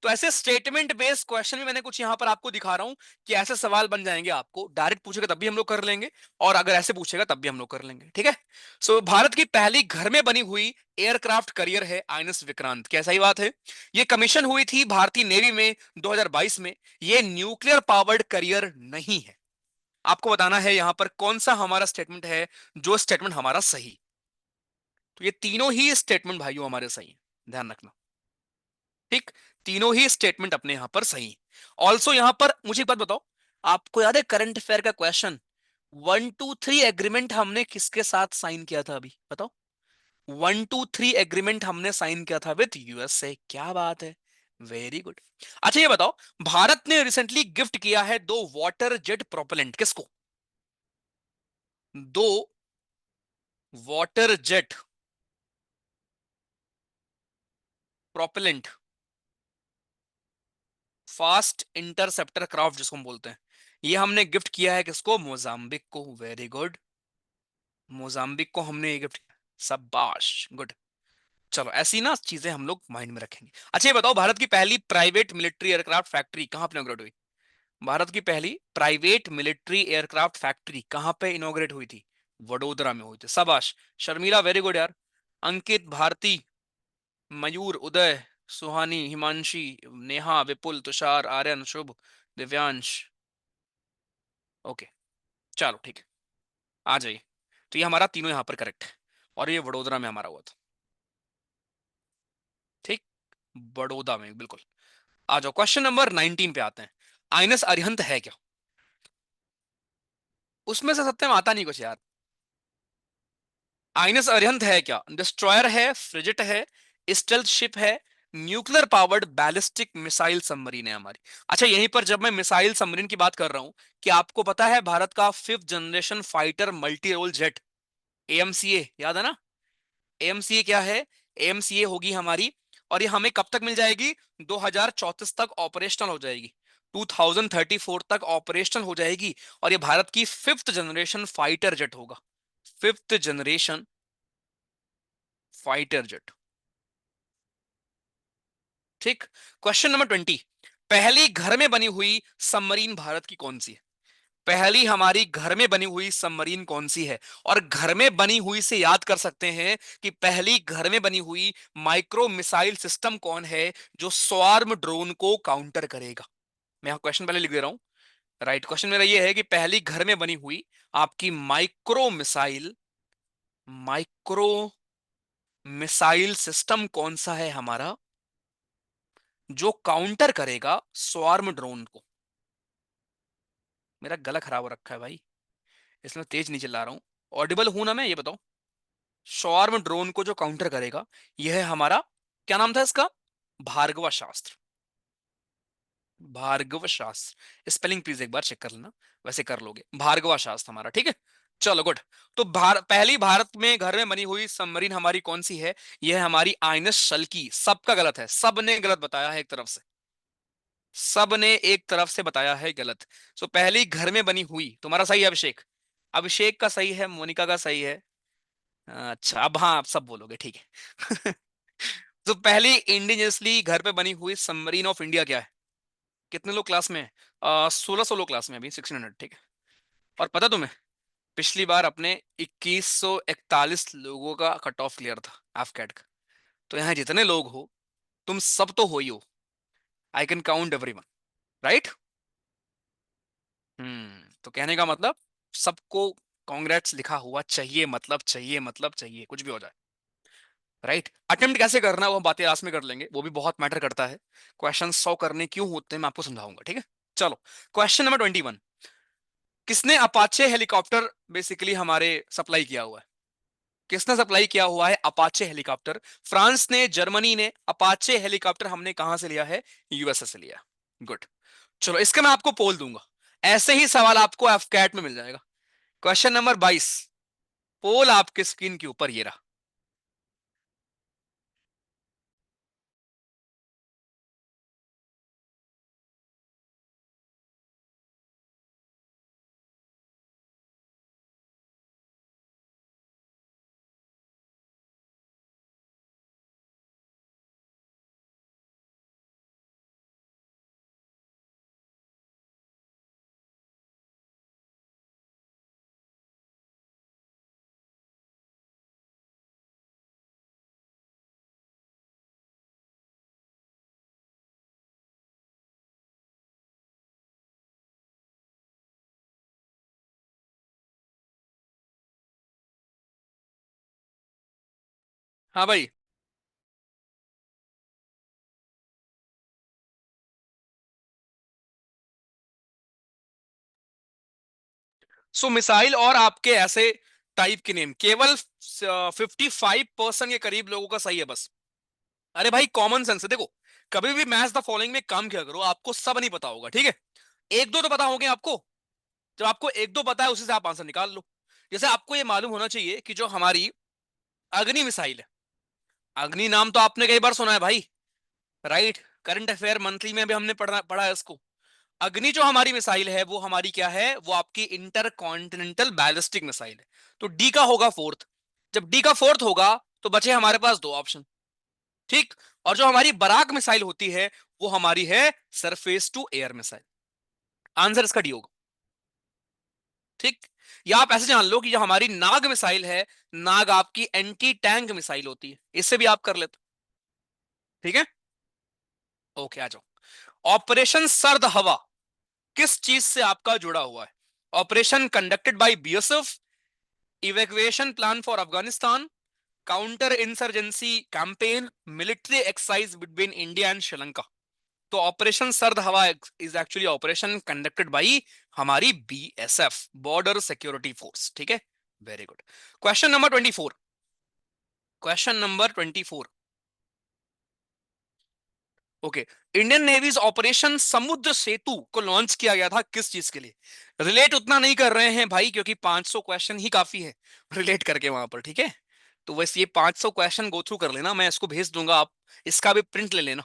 Speaker 1: तो ऐसे स्टेटमेंट बेस्ड क्वेश्चन भी मैंने कुछ यहां पर आपको दिखा रहा हूं कि ऐसे सवाल बन जाएंगे, आपको डायरेक्ट पूछेगा तब भी हम लोग कर लेंगे, और अगर ऐसे पूछेगा तब भी हम लोग कर लेंगे, ठीक है। सो भारत की पहली घर में बनी हुई एयरक्राफ्ट करियर है आईएनएस विक्रांत, क्या सही बात है? ये कमीशन हुई थी भारतीय नेवी में 2022 में। ये न्यूक्लियर पावर्ड करियर नहीं है। आपको बताना है यहां पर कौन सा हमारा स्टेटमेंट है जो स्टेटमेंट हमारा सही। तो ये तीनों ही स्टेटमेंट भाइयों हमारे सही हैं, ध्यान रखना, ठीक। तीनों ही स्टेटमेंट अपने यहां पर सही है। ऑल्सो यहां पर मुझे एक बात बताओ, आपको याद है करंट अफेयर का क्वेश्चन, 123 एग्रीमेंट हमने किसके साथ साइन किया था अभी बताओ? 123 एग्रीमेंट हमने साइन किया था विथ यूएसए, क्या बात है, वेरी गुड। अच्छा ये बताओ, भारत ने रिसेंटली गिफ्ट किया है दो वाटर जेट प्रोपेलेंट, किसको? दो water jet propellant fast interceptor craft जिसको हम बोलते हैं, ये हमने गिफ्ट किया है किसको? मोजाम्बिक को, वेरी गुड। मोजाम्बिक को हमने ये गिफ्ट किया, शाबाश, गुड। चलो ऐसी ना चीजें हम लोग माइंड में रखेंगे। अच्छा ये बताओ, भारत की पहली प्राइवेट मिलिट्री एयरक्राफ्ट फैक्ट्री कहां पर इनॉग्रेट हुई? भारत की पहली प्राइवेट मिलिट्री एयरक्राफ्ट फैक्ट्री कहां पे इनॉग्रेट हुई थी? वडोदरा में हुई थी, शाबाश। शर्मिला वेरी गुड यार। अंकित, भारती, मयूर, उदय, सुहानी, हिमांशी, नेहा, विपुल, तुषार, आर्यन, शुभ, दिव्यांश, ओके, चलो ठीक है, आ जाइए। तो ये हमारा तीनों यहां पर करेक्ट है, और ये वडोदरा में हमारा हुआ था, ठीक, बड़ौदा में, बिल्कुल। आ जाओ क्वेश्चन नंबर 19 पे आते हैं। आइनस अरिहंत है क्या? उसमें से सत्य में आता नहीं कुछ यार। आइनस अरिहंत है क्या? डिस्ट्रॉयर है, फ्रिजिट है, स्टेल्थ शिप है, nuclear powered ballistic missile submarine है हमारी। अच्छा यहीं पर जब मैं मिसाइल सबमरीन की बात कर रहा हूं, कि आपको पता है भारत का fifth generation fighter multi role jet AMCA, याद है ना? एएमसीए क्या है? एएमसीए होगी हमारी, और ये हमें कब तक मिल जाएगी? 2034 तक ऑपरेशनल हो जाएगी, 2034 तक ऑपरेशनल हो जाएगी। और ये भारत की फिफ्थ जनरेशन फाइटर जेट होगा, फिफ्थ जनरेशन फाइटर जेट, ठीक। क्वेश्चन नंबर 20, पहली घर में बनी हुई सबमरीन भारत की कौन सी है? पहली हमारी घर में बनी हुई सबमरीन कौन सी है? और घर में बनी हुई से याद कर सकते हैं कि पहली घर में बनी हुई माइक्रो मिसाइल सिस्टम कौन है जो स्वार्म ड्रोन को काउंटर करेगा? मैं यहां क्वेश्चन पहले लिख दे रहा हूं। राइट, क्वेश्चन मेरा ये है कि पहली घर में बनी हुई आपकी micro missile, micro missile system कौन सा है हमारा जो काउंटर करेगा स्वार्म ड्रोन को? मेरा गला खराब हो रखा है भाई, इसलिए तेज नहीं चिल्ला रहा हूं। ऑडिबल हूं ना मैं, ये बताओ। स्वार्म ड्रोन को जो काउंटर करेगा, यह है हमारा, क्या नाम था इसका? भार्गवा शास्त्र, भार्गव शास्त्र। स्पेलिंग प्लीज एक बार चेक कर लेना, वैसे कर लोगे, भार्गवा शास्त्र हमारा, ठीक है। चलो गुड। तो पहली भारत में घर में बनी हुई सबमरीन हमारी कौन सी है? यह है हमारी आइनस शल्की। सबका गलत है, सब ने गलत बताया है एक तरफ से, सब ने एक तरफ से बताया है गलत। सो पहली घर में बनी हुई तुम्हारा सही है अभिषेक, अभिषेक का सही है, मोनिका का सही है। अच्छा अब हाँ, आप सब बोलोगे, ठीक है। तो पहली इंडिजिनसली घर पे बनी हुई सबमरीन ऑफ इंडिया क्या है? कितने लोग क्लास में है? 1600 लोग क्लास में अभी, 1600, ठीक है। और पता तुम्हें, पिछली बार अपने 2141 लोगों का कट ऑफ क्लियर था एफकेट का। तो यहाँ जितने लोग हो, तुम सब तो हो ही हो, I can count everyone, right. तो कहने का मतलब, सबको कांग्रेट्स लिखा हुआ चाहिए, मतलब चाहिए, मतलब चाहिए, कुछ भी हो जाए, राइट। अटेम्प्ट कैसे करना है वो हम बातें लास्ट में कर लेंगे, वो भी बहुत मैटर करता है। क्वेश्चन 100 करने क्यों होते हैं मैं आपको समझाऊंगा, ठीक है। चलो क्वेश्चन नंबर 21, किसने अपाचे हेलीकॉप्टर बेसिकली हमारे सप्लाई किया हुआ है? किसने सप्लाई किया हुआ है अपाचे हेलीकॉप्टर? फ्रांस ने, जर्मनी ने। अपाचे हेलीकॉप्टर हमने कहां से लिया है? यूएसए से लिया, गुड। चलो इसका मैं आपको पोल दूंगा, ऐसे ही सवाल आपको एफकैट में मिल जाएगा। क्वेश्चन नंबर 22, पोल आपके स्क्रीन के ऊपर ये रहा। हाँ भाई। सो मिसाइल और आपके ऐसे टाइप के नेम केवल 55% के करीब लोगों का सही है बस। अरे भाई कॉमन सेंस है, देखो कभी भी मैच द फॉलोइंग में काम किया करो, आपको सब नहीं पता होगा, ठीक है। एक दो तो पता होंगे आपको। जब आपको एक दो पता है उसी से आप आंसर निकाल लो। जैसे आपको ये मालूम होना चाहिए कि जो हमारी अग्नि मिसाइल है, अग्नि नाम तो आपने कई बार सुना है भाई, राइट। करंट अफेयर मंथली में भी हमने पढ़ा पढ़ा है इसको। अग्नि जो हमारी मिसाइल है वो हमारी क्या है, वो आपकी इंटर कॉन्टिनेंटल बैलिस्टिक मिसाइल है। तो डी का होगा फोर्थ। जब डी का फोर्थ होगा तो बचे हमारे पास दो ऑप्शन, ठीक। और जो हमारी बराक मिसाइल होती है वो हमारी है surface to air missile. Answer इसका डी होगा, ठीक। या आप ऐसे जान लो कि जो हमारी नाग मिसाइल है, नाग आपकी एंटी टैंक मिसाइल होती है, इससे भी आप कर लेते, ठीक है। ओके, आ जाओ। ऑपरेशन सर्द हवा किस चीज से आपका जुड़ा हुआ है? Operation conducted by BSF, evacuation plan for Afghanistan, counter insurgency campaign, military exercise between India and Sri Lanka. तो operation Sard Hawa is actually operation conducted by हमारी बीएसएफ, बॉर्डर सिक्योरिटी फोर्स, ठीक है। Very good. Question number 24। Question number 24। Okay. Indian navy's operation Samudra Setu को launch किया गया था किस चीज के लिए? रिलेट उतना नहीं कर रहे हैं भाई, क्योंकि 500 क्वेश्चन ही काफी है रिलेट करके वहां पर, ठीक है। तो बस ये 500 क्वेश्चन गो थ्रू कर लेना, मैं इसको भेज दूंगा, आप इसका भी प्रिंट ले लेना।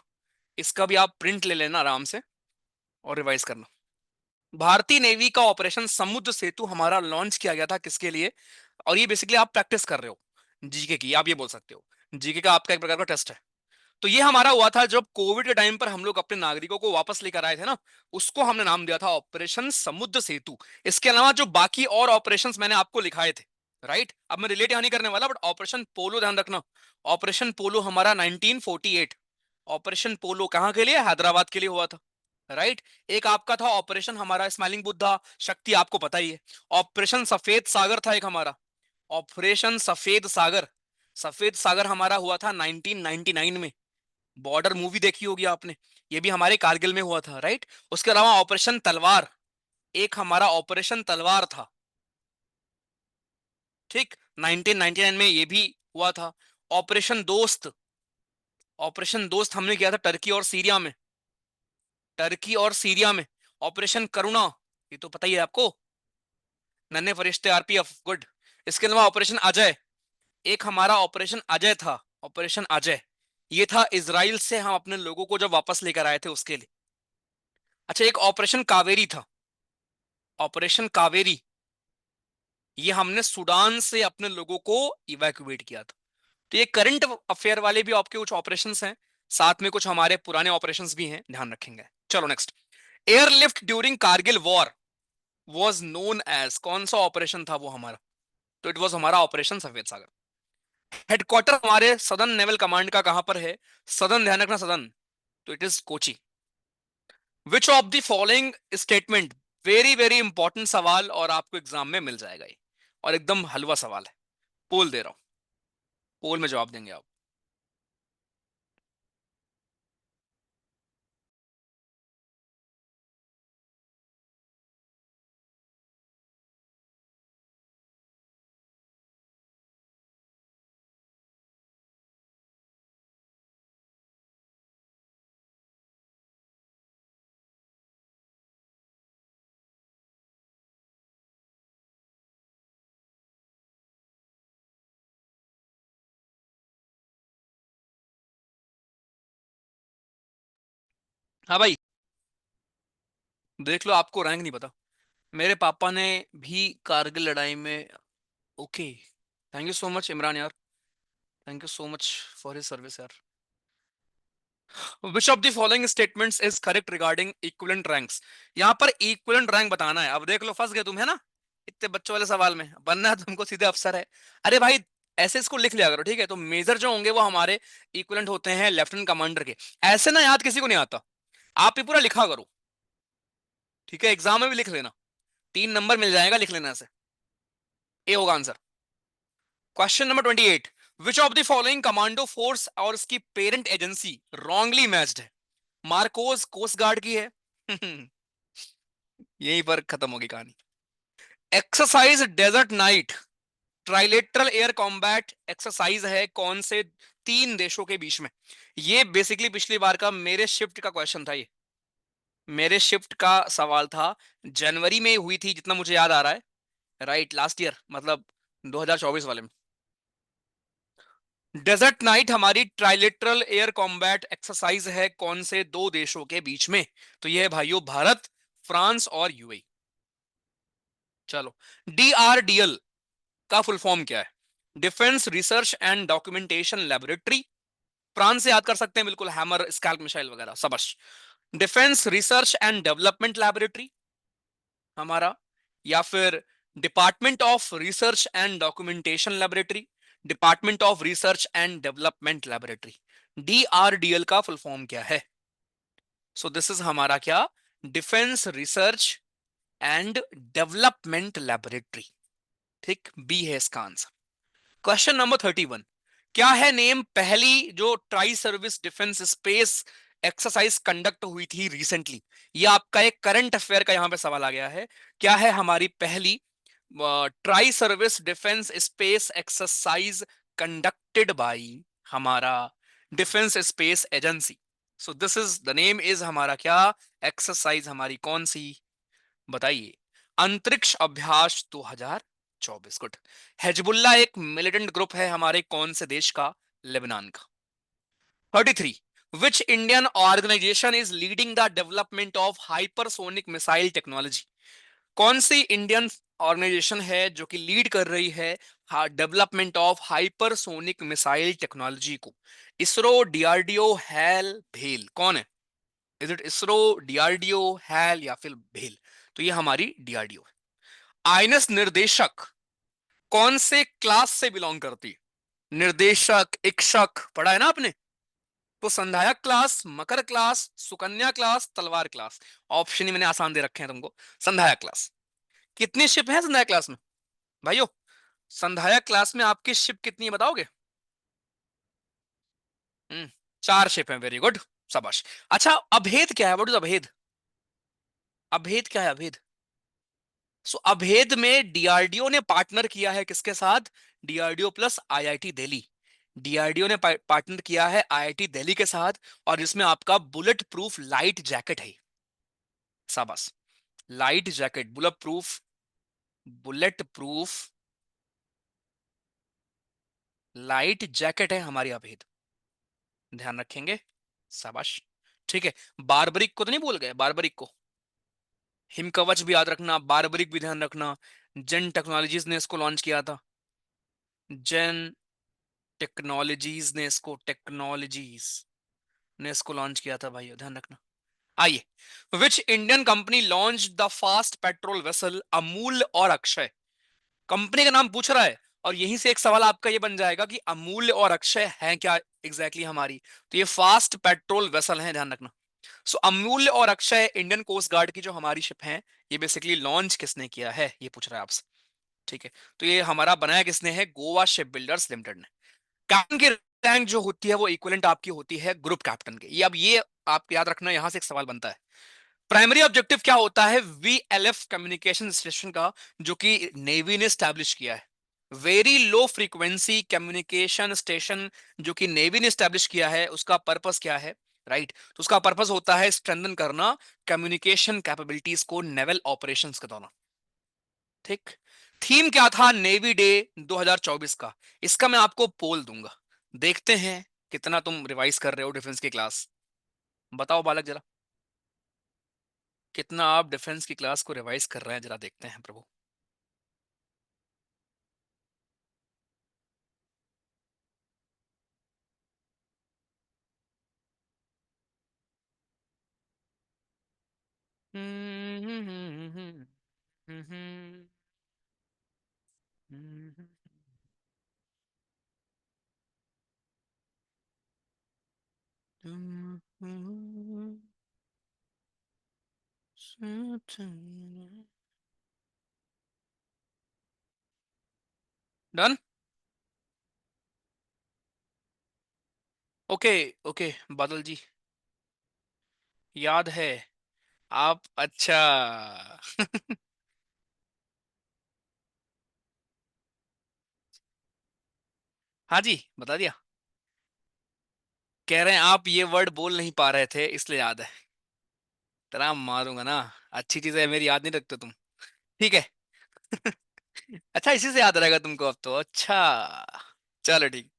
Speaker 1: इसका भी आप प्रिंट ले लेना आराम से और रिवाइज करना। भारतीय नेवी का ऑपरेशन समुद्र सेतु हमारा लॉन्च किया गया था किसके लिए? और ये बेसिकली आप प्रैक्टिस कर रहे हो जीके की, आप ये बोल सकते हो जीके का आपका एक प्रकार का टेस्ट है। तो ये हमारा हुआ था जब कोविड के टाइम पर हम लोग अपने नागरिकों को वापस लेकर आए थे ना, उसको हमने नाम दिया था ऑपरेशन समुद्र सेतु। इसके अलावा जो बाकी और ऑपरेशंस मैंने आपको लिखाए थे, राइट। अब मैं रिलेट यहां नहीं करने वाला, बट ऑपरेशन पोलो ध्यान रखना। ऑपरेशन पोलो हमारा 1948। ऑपरेशन पोलो कहां के लिए? हैदराबाद के लिए हुआ था, राइट। एक आपका था ऑपरेशन हमारा स्माइलिंग बुद्धा शक्ति, आपको पता ही है। ऑपरेशन सफेद सागर था एक हमारा, ऑपरेशन सफेद सागर। सफेद सागर हमारा हुआ था 1999 में। बॉर्डर मूवी देखी होगी आपने, ये भी हमारे कारगिल में हुआ था, राइट। उसके अलावा ऑपरेशन तलवार, एक हमारा ऑपरेशन तलवार था, ठीक। 1999 में ये भी हुआ था। ऑपरेशन दोस्त, ऑपरेशन दोस्त हमने किया था टर्की और सीरिया में, टर्की और सीरिया में। ऑपरेशन करुणा, ये तो पता ही है आपको, नन्हे फरिश्ते आरपीएफ, गुड। इसके अलावा ऑपरेशन अजय, एक हमारा ऑपरेशन अजय था, ऑपरेशन अजय। ये था इजराइल से हम अपने लोगों को जब वापस लेकर आए थे उसके लिए। अच्छा, एक ऑपरेशन कावेरी था, ऑपरेशन कावेरी। ये हमने सूडान से अपने लोगों को इवैक्यूएट किया था। तो ये करंट अफेयर वाले भी आपके कुछ ऑपरेशंस हैं, साथ में कुछ हमारे पुराने ऑपरेशंस भी हैं, ध्यान रखेंगे। चलो next. Airlift during Kargil war was known as, कौन सा ऑपरेशन था वो हमारा? तो इट वाज हमारा ऑपरेशन सफेद सागर। हेडक्वार्टर हमारे सदर्न नेवल कमांड का कहां पर है? सदर्न, ध्यान रखना सदर्न, तो it is Kochi. Which of the following statement, very very important सवाल और आपको एग्जाम में मिल जाएगा ये, और एकदम हलवा सवाल है। पोल दे रहा हूं, पोल में जवाब देंगे आप। हाँ भाई, देख लो, आपको रैंक नहीं पता। मेरे पापा ने भी कारगिल लड़ाई में, okay. Thank you so much Imran यार, thank you so much for his service यार। Which of the following statements is correct regarding equivalent ranks? यहाँ पर इक्विवेलेंट रैंक बताना है। अब देख लो, फंस गए तुम, है ना, इतने बच्चों वाले सवाल में। बनना है तुमको सीधे अफसर है। अरे भाई, ऐसे इसको लिख लिया करो, ठीक है। तो मेजर जो होंगे वो हमारे इक्विवेलेंट होते हैं लेफ्टिनेंट कमांडर के। ऐसे ना याद किसी को नहीं आता, आप ये पूरा लिखा करो, ठीक है। एग्जाम में भी लिख लेना, 3 नंबर मिल जाएगा, लिख लेना ऐसे। ए होगा answer. Question number 28। Which of the following commando force और उसकी पेरेंट एजेंसी रॉन्गली मैच्ड है? मार्कोस कोस्ट गार्ड की है। यहीं पर खत्म होगी कहानी। Exercise desert knight trilateral air combat exercise है कौन से तीन देशों के बीच में? ये बेसिकली पिछली बार का मेरे शिफ्ट का क्वेश्चन था ये। मेरे शिफ्ट का सवाल था। जनवरी में हुई थी जितना मुझे याद आ रहा है। राइट, लास्ट ईयर मतलब 2024 वाले में। डेजर्ट नाइट हमारी ट्राइलेटरल एयर कॉम्बैट एक्सरसाइज है कौन से दो देशों के बीच में? तो यह है भाइयों भारत, फ्रांस और यूएई। चलो, डीआरडीएल का फुल फॉर्म क्या है? Defence research and documentation laboratory. France से याद कर सकते हैं बिल्कुल, हैमर स्कैल्प मिसाइल वगैरह सबश। Defence research and development laboratory हमारा, या फिर department of research and documentation laboratory, department of research and development laboratory. DRDL का फुल फॉर्म क्या है? सो दिस इज हमारा क्या, defence research and development laboratory. ठीक, बी है इसका आंसर। Question number 31। क्या है नेम पहली जो try service defence space exercise conduct हुई थी रिसेंटली? ये आपका एक करंट अफेयर का यहां पे सवाल आ गया है। क्या है हमारी पहली tri service defence space exercise conducted by हमारा defence space agency? So this is the name is हमारा क्या, एक्सरसाइज हमारी कौन सी? बताइए। अंतरिक्ष अभ्यास 2024। गुड। हेजबुल्ला एक मिलिटेंट ग्रुप है हमारे कौन से देश का? लेबनान का। 33। Which Indian organisation is leading the development of hypersonic missile technology? कौन सी इंडियन ऑर्गेनाइजेशन है जो कि लीड कर रही है development of hypersonic missile technology को? इसरो, डीआरडीओ, हैल, भेल, कौन है? इज इट इसरो, डीआरडीओ, हैल या फिर भेल? तो ये हमारी डीआरडीओ है। आईएनएस निर्देशक कौन से क्लास से बिलोंग करती है? निर्देशक, इक्षक पढ़ा है ना आपने? तो संधायक क्लास, मकर क्लास, सुकन्या क्लास, तलवार क्लास। ऑप्शन ही मैंने आसान दे रखे हैं तुमको। संधायक क्लास। कितनी शिप है संधायक क्लास में भाइयों? संधायक क्लास में आपकी शिप कितनी है बताओगे? हम्म, चार शिप है। वेरी गुड, शाबाश। अच्छा, अभेद क्या है? व्हाट इज अभेद? अभेद क्या है अभेद? सो अभेद में डीआरडीओ ने पार्टनर किया है किसके साथ? DRDO plus IIT Delhi. DRDO ने पार्टनर किया है आईआईटी दिल्ली के साथ, और इसमें आपका बुलेट प्रूफ लाइट जैकेट है। शाबाश। Light jacket, bullet proof, bullet proof light jacket है हमारी अभेद। ध्यान रखेंगे। शाबाश। ठीक है। बारबरिक को तो नहीं भूल गए? बारबरिक को, हिमकवच भी याद रखना, बारबरिक भी ध्यान रखना। जेन टेक्नोलॉजीज ने इसको लॉन्च किया था। जेन टेक्नोलॉजीज ने इसको, टेक्नोलॉजीज ने इसको लॉन्च किया था भाई, ध्यान रखना। आइए। Which Indian company launch the fast patrol vessel Amul और अक्षय? कंपनी का नाम पूछ रहा है, और यहीं से एक सवाल आपका ये बन जाएगा कि अमूल्य और अक्षय है क्या एग्जैक्टली हमारी? तो ये फास्ट पेट्रोल वेसल है, ध्यान रखना। सो अमूल्य और अक्षय इंडियन कोस्ट गार्ड की जो हमारी शिप है, ये बेसिकली लॉन्च किसने किया है ये पूछ रहा है आपसे। ठीक है। तो ये हमारा बनाया किसने है? गोवा शिप बिल्डर्स लिमिटेड ने। कैप्टन की रैंक जो होती है वो इक्विवेलेंट आपकी होती है ग्रुप कैप्टन के। ये अब ये आप याद रखना, यहां से एक सवाल बनता है। प्राइमरी ऑब्जेक्टिव क्या होता है वीएलएफ कम्युनिकेशन स्टेशन का, जो कि नेवी ने स्टैब्लिश किया है? Very low frequency communication station जो कि नेवी ने स्टैब्लिश किया है, उसका पर्पस क्या है? राइट, तो उसका पर्पस होता है स्ट्रेंथन करना कम्युनिकेशन कैपेबिलिटीज को नेवल ऑपरेशंस के दौरान। ठीक। थीम क्या था नेवी डे 2024 का? इसका मैं आपको पोल दूंगा, देखते हैं कितना तुम रिवाइज कर रहे हो डिफेंस की क्लास। बताओ बालक जरा, कितना आप डिफेंस की क्लास को रिवाइज कर रहे हैं, जरा देखते हैं प्रभु। डन। ओके ओके, बादल जी, याद है। आप अच्छा। हाँ जी, बता दिया। कह रहे हैं आप ये वर्ड बोल नहीं पा रहे थे इसलिए याद है। तेरा मारूंगा ना। अच्छी चीज है मेरी, याद नहीं रखते तुम। ठीक है। अच्छा, इसी से याद रहेगा तुमको अब तो। अच्छा, चलो ठीक।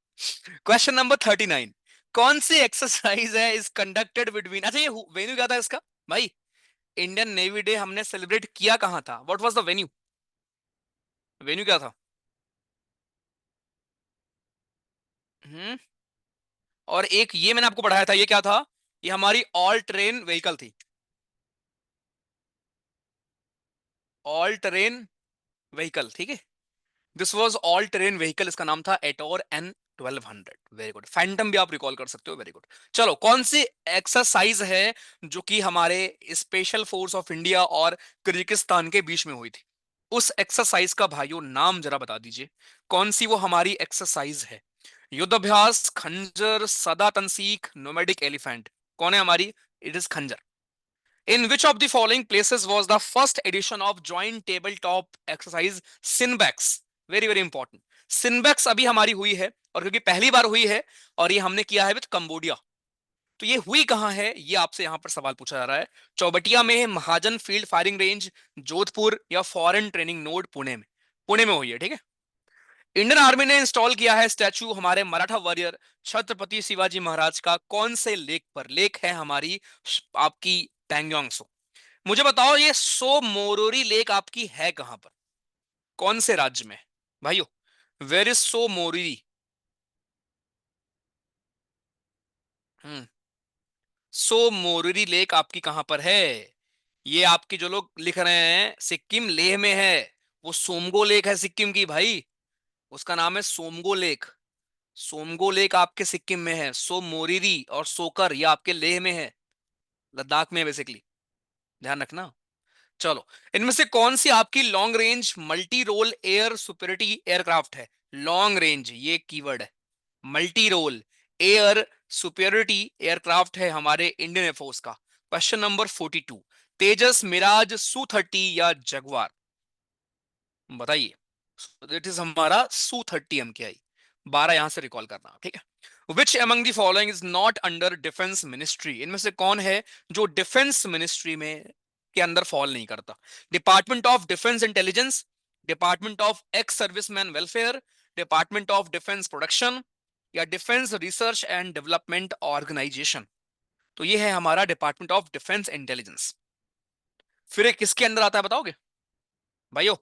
Speaker 1: Question number 39। कौन सी एक्सरसाइज है इज कंडक्टेड बिटवीन, अच्छा ये वेन्यू क्या था इसका भाई? इंडियन नेवी डे हमने सेलिब्रेट किया कहाँ था? What was the venue? Venue क्या था? हम्म। और एक ये मैंने आपको पढ़ाया था, ये क्या था? ये हमारी ऑल ट्रेन व्हीकल थी। ऑल ट्रेन व्हीकल, ठीक है। This was all terrain vehicle, इसका नाम था ATOR N 1200। Very good. Phantom भी आप रिकॉल कर सकते हो, वेरी गुड। चलो, कौन सी एक्सरसाइज है जो कि हमारे स्पेशल फोर्स ऑफ इंडिया और किर्गिस्तान के बीच में हुई थी? उस एक्सरसाइज का भाइयों नाम जरा बता दीजिए। कौन सी वो हमारी एक्सरसाइज है? युद्धाभ्यास, खंजर, सदा तंसीक, नोमैडिक एलिफेंट? कौन है हमारी? इट इज खंजर। In which of the following places was the first edition of joint tabletop exercise Sinbex? Very very important. Sinbex अभी हमारी हुई है, और क्योंकि पहली बार हुई है और ये हमने किया है विद कंबोडिया, तो ये हुई कहां है, ये आपसे यहां पर सवाल पूछा जा रहा है। चौबटिया में, महाजन फील्ड फायरिंग रेंज, जोधपुर, या फॉरेन ट्रेनिंग नोड पुणे में? पुणे में हुई है, ठीक है। इंडियन आर्मी ने इंस्टॉल किया है स्टैचू हमारे मराठा वॉरियर छत्रपति शिवाजी महाराज का कौन से लेक पर? लेक है हमारी आपकी पैंगोंग। मुझे बताओ, ये सो मोरोरी लेक आपकी है कहां पर? कौन से राज्य में भाइयों? Where is Tso Moriri? Hmm. Tso Moriri lake आपकी कहां पर है? ये आपके जो लोग लिख रहे हैं सिक्किम लेह में है। वो सोमगो लेक है सिक्किम की भाई। उसका नाम है सोमगो लेक। सोमगो लेक आपके सिक्किम में है। सो मोरिरी और सोकर ये आपके लेह में है, लद्दाख में बेसिकली। ध्यान रखना। चलो, इनमें से कौन सी आपकी long range multi role air superiority aircraft है? लॉन्ग रेंज ये कीवर्ड है। Multi role air superiority aircraft है हमारे इंडियन एयरफोर्स का। Question number 42। Tejas, Mirage, Su 30 या जगवार? बताइए। इट इज हमारा Su-30 MKI। 12 यहां से रिकॉल करना, ठीक है। Which among the following is not under defence ministry? इनमें से कौन है जो डिफेंस मिनिस्ट्री में के अंदर फॉल नहीं करता? Department of defence intelligence, department of ex serviceman welfare, department of defence production, या defence research and development organisation? तो ये है हमारा डिपार्टमेंट ऑफ डिफेंस इंटेलिजेंस। फिर ये किसके अंदर आता है बताओगे भाइयों?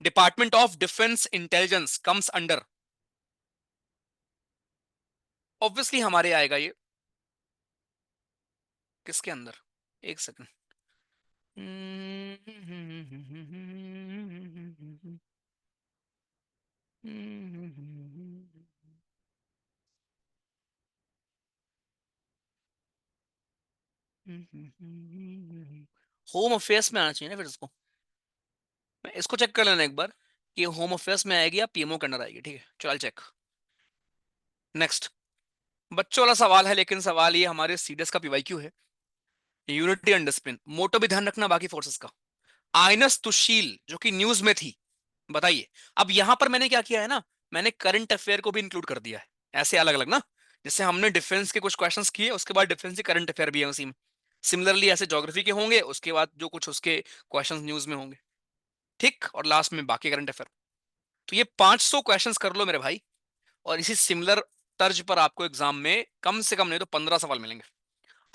Speaker 1: Department of defence intelligence comes under, obviously हमारे आएगा ये। किसके अंदर? एक सेकंड। होम अफेयर्स में आना चाहिए ना फिर इसको। मैं इसको चेक कर लेना एक बार कि होम अफेयर्स में आएगी या पीएमओ के अंदर आएगी, ठीक है। चल चेक। नेक्स्ट। बच्चों वाला सवाल है, लेकिन सवाल ये हमारे सीडीएस का पीवाईक्यू है। यूनिटी एंड डिसिप्लिन, मोटो भी ध्यान रखना बाकी फोर्सेस का। आइनस तुशील जो कि न्यूज में थी, बताइए। अब यहां पर मैंने क्या किया है ना, मैंने करंट अफेयर को भी इंक्लूड कर दिया है, ऐसे अलग अलग ना। जैसे हमने डिफेंस के कुछ क्वेश्चंस किए, उसके बाद डिफेंस के करंट अफेयर भी है उसी में। सिमिलरली ऐसे ज्योग्राफी के होंगे, उसके बाद जो कुछ उसके क्वेश्चंस न्यूज में होंगे, ठीक, और लास्ट में बाकी करंट अफेयर। तो ये 500 क्वेश्चंस कर लो मेरे भाई। और इसी सिमिलर तर्ज पर आपको एग्जाम में कम से कम नहीं तो 15 सवाल मिलेंगे।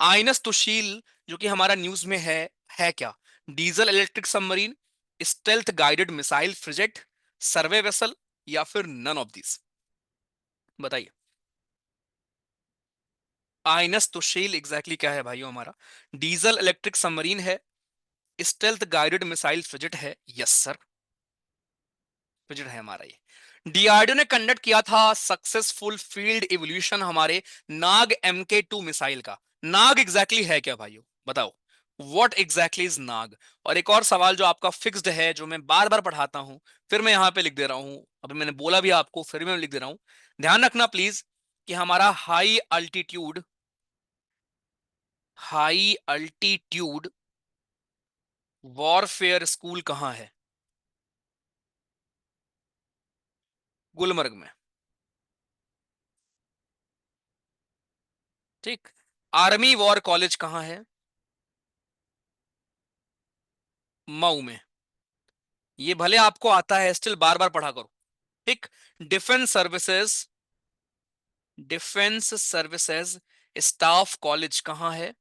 Speaker 1: आइनस तुशील जो कि हमारा न्यूज में है क्या? Diesel electric submarine, stealth guided missile frigate, survey vessel, या फिर नन ऑफ दिस? बताइए। आइनस तुशील एग्जैक्टली क्या है भाइयों हमारा? डीजल इलेक्ट्रिक सबमरीन है, स्टेल्थ गाइडेड मिसाइल फ्रिजेट है, यस सर, फ्रिजेट है हमारा ये। डीआरडीओ ने कंडक्ट किया था सक्सेसफुल फील्ड इवोल्यूशन हमारे नाग MK2 मिसाइल का। नाग एग्जैक्टली है क्या भाइयों, बताओ। व्हाट एग्जैक्टली इज नाग? और एक और सवाल जो आपका फिक्स्ड है, जो मैं बार बार पढ़ाता हूं, फिर मैं यहां पे लिख दे रहा हूं, अभी मैंने बोला भी आपको, फिर मैं लिख दे रहा हूं, ध्यान रखना प्लीज, कि हमारा हाई अल्टीट्यूड वॉरफेयर स्कूल कहां है? गुलमर्ग में। ठीक। आर्मी वॉर कॉलेज कहां है? मऊ में। ये भले आपको आता है, स्टिल बार बार पढ़ा करो। ठीक। Defence services defence services staff college कहां है?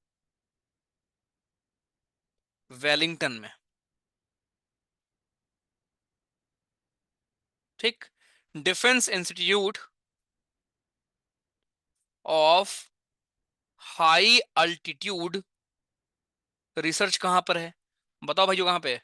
Speaker 1: वेलिंगटन में। ठीक। Defence institute of high altitude research कहां पर है? बताओ भाई, कहां पे है?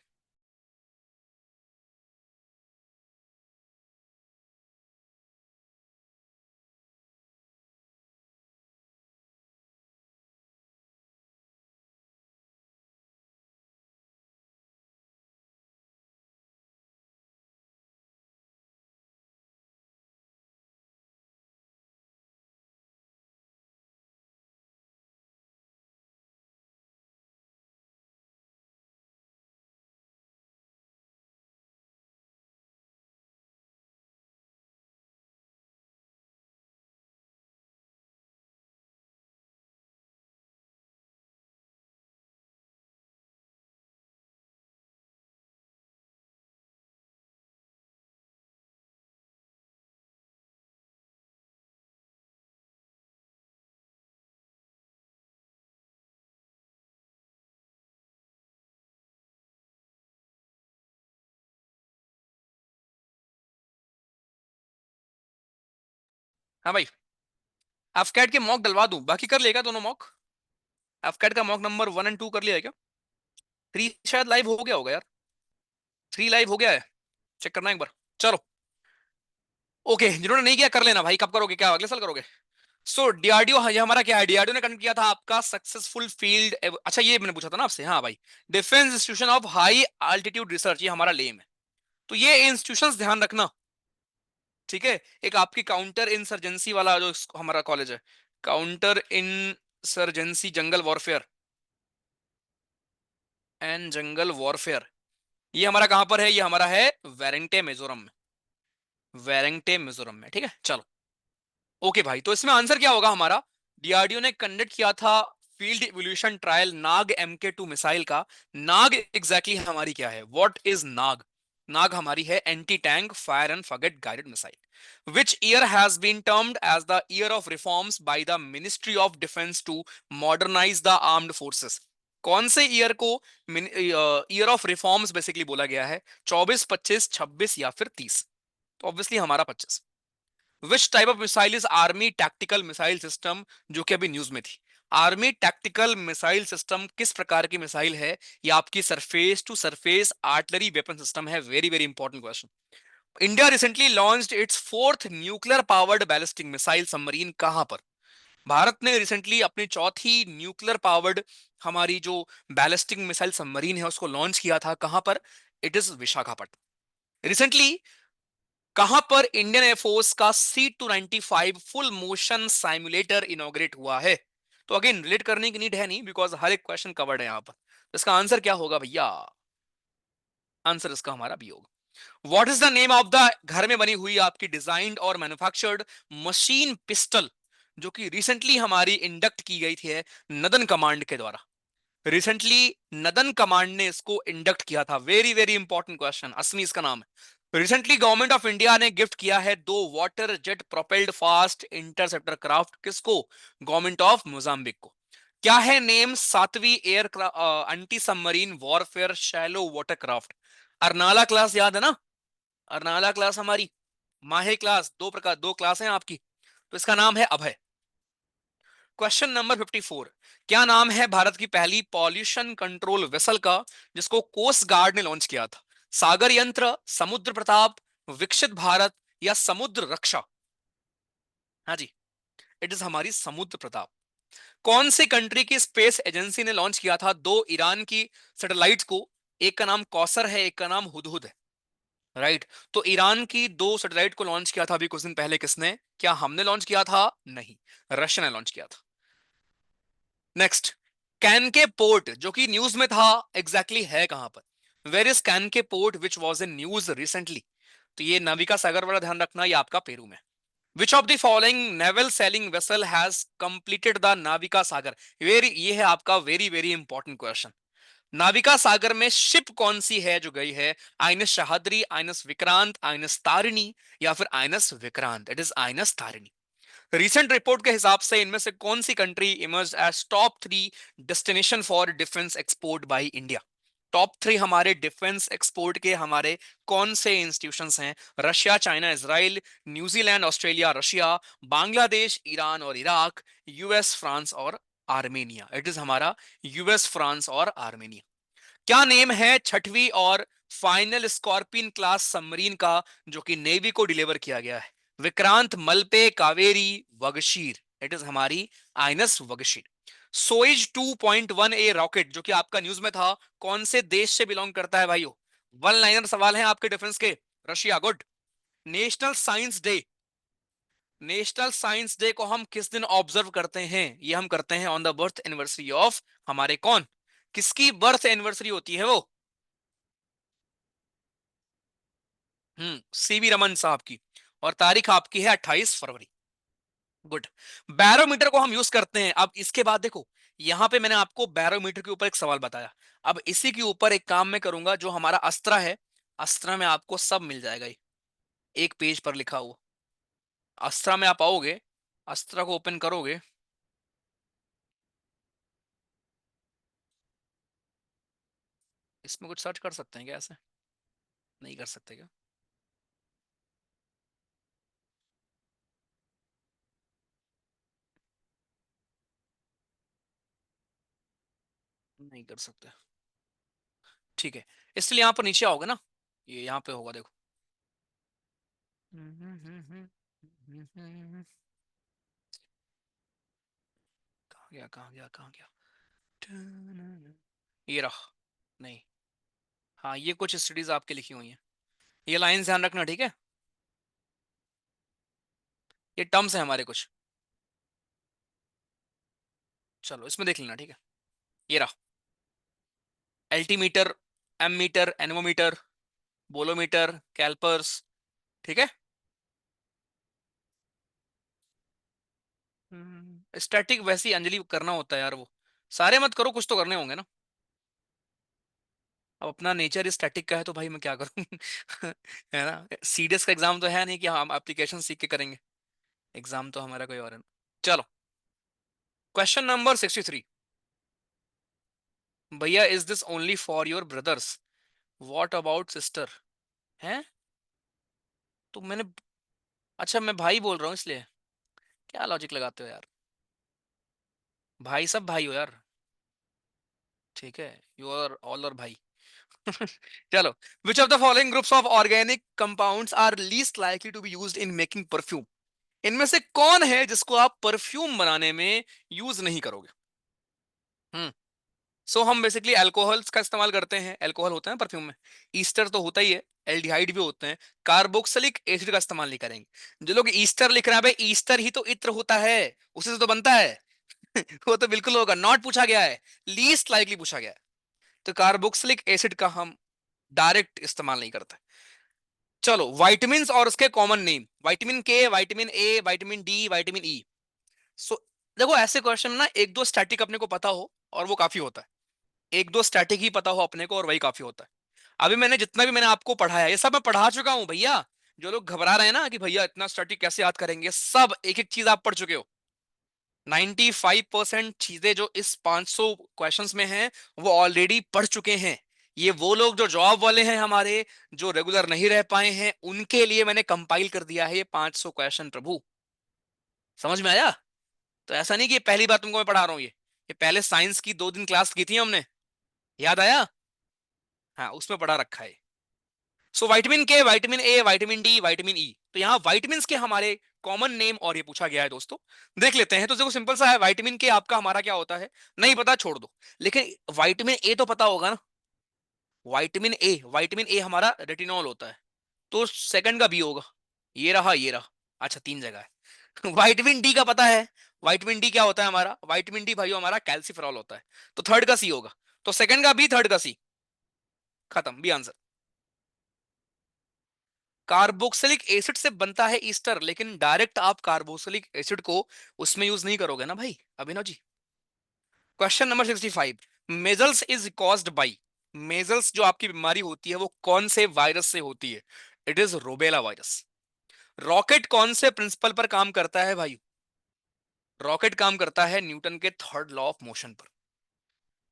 Speaker 1: हाँ भाई। एफकैट के मॉक डलवा दूं? बाकी कर लेगा दोनों मॉक। एफकैट का मॉक नंबर 1 और 2 कर लिया है क्या? 3 शायद लाइव हो गया होगा यार। 3 लाइव हो गया है, चेक करना एक बार। चलो। ओके, जिन्होंने नहीं किया कर लेना भाई। कब करोगे? क्या अगले साल करोगे? सो डीआरडीओ, ये हमारा क्या है, डीआरडीओ ने कंडक्ट किया था आपका सक्सेसफुल फील्ड, अच्छा ये मैंने पूछा था ना आपसे, हाँ भाई। Defence institution of high altitude research, ये हमारा लेम है। तो ये इंस्टीट्यूशंस ध्यान रखना। ठीक है। एक आपकी काउंटर इंसर्जेंसी वाला जो हमारा कॉलेज है, counter insurgency jungle warfare and jungle warfare, ये हमारा कहां पर है? ये हमारा है वेरेंटे मिजोरम में। वेरेंटे मिजोरम में। ठीक है, चलो। ओके भाई, तो इसमें आंसर क्या होगा हमारा? डीआरडीओ ने कंडक्ट किया था फील्ड इवोल्यूशन ट्रायल नाग MK2 मिसाइल का। नाग एग्जैक्टली हमारी क्या है? व्हाट इज नाग? नाग हमारी है anti tank fire and forget guided missile, which year has been termed as the year of reforms by the ministry of defence to modernise the armed forces. कौन से year को year of reforms basically बोला गया है? 24, 25, 26 या फिर 30? तो obviously हमारा 25। Which type of missile is army tactical missile system, जो कि अभी न्यूज में थी। आर्मी टैक्टिकल मिसाइल सिस्टम किस प्रकार की मिसाइल है? ये आपकी surface to surface artillery weapon system है। Very very important question. India recently launched its fourth nuclear powered ballistic missile submarine कहां पर? भारत ने रिसेंटली अपनी चौथी न्यूक्लियर पावर्ड हमारी जो बैलिस्टिक मिसाइल सबमरीन है उसको लॉन्च किया था। कहां पर? It is Visakhapatnam. रिसेंटली कहां पर इंडियन एयरफोर्स का C295 फुल मोशन साइमुलेटर इनॉग्रेट हुआ है? तो अगेन रिलेट करने की नीड है नहीं, बिकॉज हर एक क्वेश्चन कवर्ड है यहां पर। तो इसका आंसर क्या होगा भैया? आंसर इसका हमारा बी होगा। What is the name of the घर में बनी हुई आपकी डिजाइंड और मैन्युफैक्चर्ड मशीन पिस्टल, जो कि रिसेंटली हमारी इंडक्ट की गई थी नदन कमांड के द्वारा? रिसेंटली नदन कमांड ने इसको इंडक्ट किया था। Very very important question. असमी इसका नाम है। रिसेंटली गवर्नमेंट ऑफ इंडिया ने गिफ्ट किया है 2 water jet propelled fast interceptor craft. किसको? गवर्नमेंट ऑफ मोजाम्बिक को। क्या है नेम 7वीं air anti submarine warfare shallow water craft? Arnala class याद है ना? अर्नाला क्लास हमारी, माहे क्लास, दो क्लास हैं आपकी। तो इसका नाम है अभय। Question number 54। क्या नाम है भारत की पहली पॉल्यूशन कंट्रोल वेसल का, जिसको कोस्ट गार्ड ने लॉन्च किया था? सागर यंत्र, समुद्र प्रताप, विकसित भारत या समुद्र रक्षा? हाँ जी, इट इज हमारी समुद्र प्रताप। कौन सी कंट्री की स्पेस एजेंसी ने लॉन्च किया था दो ईरान की सैटेलाइट्स को? एक का नाम कौसर है, एक का नाम हुदहुद है। राइट। तो ईरान की दो सैटेलाइट को लॉन्च किया था अभी कुछ दिन पहले, किसने? क्या हमने लॉन्च किया था? नहीं, रशिया ने लॉन्च किया था। नेक्स्ट, कैन के पोर्ट जो कि न्यूज में था, एग्जैक्टली है कहां पर? वेर इज कैन के port which was in news recently? तो ये नाविका सागर वाला ध्यान रखना, ये आपका पेरू में। Which of the following naval sailing vessel has completed the Navika Sagar? Very, ये है आपका very very important question. Navika Sagar में शिप कौन सी है जो गई है? आइनस शाहदरी, आइनस विक्रांत, आइनस तारिणी, या फिर INS Vikrant? It is INS Tarini. Recent report के हिसाब से इनमें से कौन सी country emerge as top 3 destination for defence export by India? Top 3 हमारे डिफेंस एक्सपोर्ट के हमारे कौन से इंस्टीट्यूशंस हैं? Russia, China, Israel, New Zealand, Australia, Russia, Bangladesh, Iran और इराक, यूएस, फ्रांस और आर्मेनिया। इट इज हमारा यूएस, फ्रांस और आर्मेनिया। क्या नेम है छठवीं और फाइनल स्कॉर्पियन क्लास सबमरीन का जो कि नेवी को डिलीवर किया गया है? विक्रांत, मलपे, कावेरी, वगशीर? इट इज हमारी आइनस वगशीर। सोइज 2.1 ए रॉकेट जो कि आपका न्यूज में था, कौन से देश से बिलोंग करता है भाइयों? वन लाइनर सवाल है आपके डिफेंस के। Russia, good. National science day, national science day को हम किस दिन ऑब्जर्व करते हैं? ये हम करते हैं on the birth anniversary of हमारे कौन? किसकी बर्थ एनिवर्सरी होती है वो? सीवी रमन साहब की। और तारीख आपकी है 28 फरवरी। गुड। बैरोमीटर को हम यूज करते हैं। अब इसके बाद देखो, यहां पे मैंने आपको बैरोमीटर के ऊपर एक सवाल बताया। अब इसी के ऊपर एक काम मैं करूंगा, जो हमारा अस्त्रा है, अस्त्रा में आपको सब मिल जाएगा ये, एक पेज पर लिखा हुआ। अस्त्रा में आप आओगे, अस्त्रा को ओपन करोगे, इसमें कुछ सर्च कर सकते हैं क्या? ऐसे नहीं कर सकते क्या? नहीं कर सकते। ठीक है, इसलिए यहां पर नीचे आओगे ना, ये यहां पे होगा देखो। कहाँ गया, कहाँ गया, कहाँ गया? ये रहा। नहीं, हाँ ये कुछ स्टडीज आपके लिखी हुई हैं, ये लाइन ध्यान रखना, ठीक है? ये टर्म्स है हमारे कुछ, चलो इसमें देख लेना, ठीक है? ये रहा, एल्टीमीटर, एमीटर, एनमोमीटर, बोलोमीटर, कैल्पर्स, ठीक है? स्टैटिक वैसे ही अंजलि करना होता है यार, वो सारे मत करो, कुछ तो करने होंगे ना। अब अपना नेचर स्टैटिक का है तो भाई मैं क्या करूं? है ना, सीडीएस का एग्जाम तो है नहीं कि हम एप्लीकेशन सीख के करेंगे, एग्जाम तो हमारा कोई और है ना। चलो, क्वेश्चन नंबर 63। भैया, is this only for your brothers? What about sister? हैं? तो मैंने, अच्छा मैं भाई बोल रहा हूँ इसलिए। क्या लॉजिक लगाते हो यार? भाई सब भाई हो यार। ठीक है, यू आर ऑल और भाई। चलो, which of the following groups of organic compounds are least likely to be used in making perfume? इनमें से कौन है जिसको आप परफ्यूम बनाने में यूज नहीं करोगे? हम्म सो हम बेसिकली अल्कोहल्स का इस्तेमाल करते हैं, अल्कोहल होता है परफ्यूम में, ईस्टर तो होता ही है, एल्डिहाइड भी होते हैं, कार्बोक्सिलिक एसिड का इस्तेमाल नहीं करेंगे। जो लोग ईस्टर लिख रहे हैं, भाई ईस्टर ही तो इत्र होता है, उसी से तो बनता है। वो तो बिल्कुल होगा, नॉट पूछा गया है, लीस्ट लाइकली पूछा गया है। तो कार्बोक्सिलिक एसिड का हम डायरेक्ट इस्तेमाल नहीं करते। चलो, वाइटामिन और उसके common name, vitamin K, vitamin A, vitamin D, vitamin E. So देखो, ऐसे क्वेश्चन ना एक दो स्टैटिक अपने को पता हो और वो काफी होता है, एक दो स्टैटिक ही पता हो अपने को और वही काफी होता है। अभी मैंने जितना भी मैंने आपको पढ़ाया, ये सब मैं पढ़ा चुका हूं भैया। जो लोग घबरा रहे हैं ना कि भैया इतना स्टैटिक कैसे याद करेंगे, सब एक एक चीज आप पढ़ चुके हो। 95% चीजें जो इस 500 क्वेश्चंस में हैं, वो ऑलरेडी पढ़ चुके हैं। ये वो लोग जो जॉब वाले हैं हमारे, जो रेगुलर नहीं रह पाए हैं, उनके लिए मैंने कंपाइल कर दिया है ये 500 क्वेश्चन प्रभु। समझ में आया? तो ऐसा नहीं कि ये पहली बार तुमको मैं पढ़ा रहा हूँ, ये पहले साइंस की 2 दिन क्लास की थी हमने, याद आया? हाँ, उसमें पढ़ा रखा है। So vitamin K, vitamin A, vitamin D, vitamin ई, तो यहाँ विटामिन के हमारे कॉमन नेम, और ये पूछा गया है दोस्तों, देख लेते हैं। तो देखो सिंपल सा है, विटामिन के आपका हमारा क्या होता है, नहीं पता छोड़ दो, लेकिन विटामिन ए तो पता होगा ना। विटामिन ए हमारा रेटिनॉल होता है, तो सेकंड का बी होगा। ये रहा, अच्छा तीन जगह है। विटामिन डी का पता है, विटामिन डी क्या होता है हमारा, विटामिन डी भाई हमारा कैल्सिफेरॉल होता है, तो थर्ड का सी होगा। तो सेकंड का बी, थर्ड का सी, खत्म, बी आंसर। कार्बोक्सिलिक एसिड से बनता है ईस्टर, लेकिन डायरेक्ट आप कार्बोक्सिलिक एसिड को उसमें यूज नहीं करोगे ना भाई Abhinav ji. Question number 65, measles is caused by, measles जो आपकी बीमारी होती है वो कौन से वायरस से होती है, इट इज रोबेला वायरस। रॉकेट कौन से प्रिंसिपल पर काम करता है भाई, रॉकेट काम करता है न्यूटन के थर्ड लॉ ऑफ मोशन पर।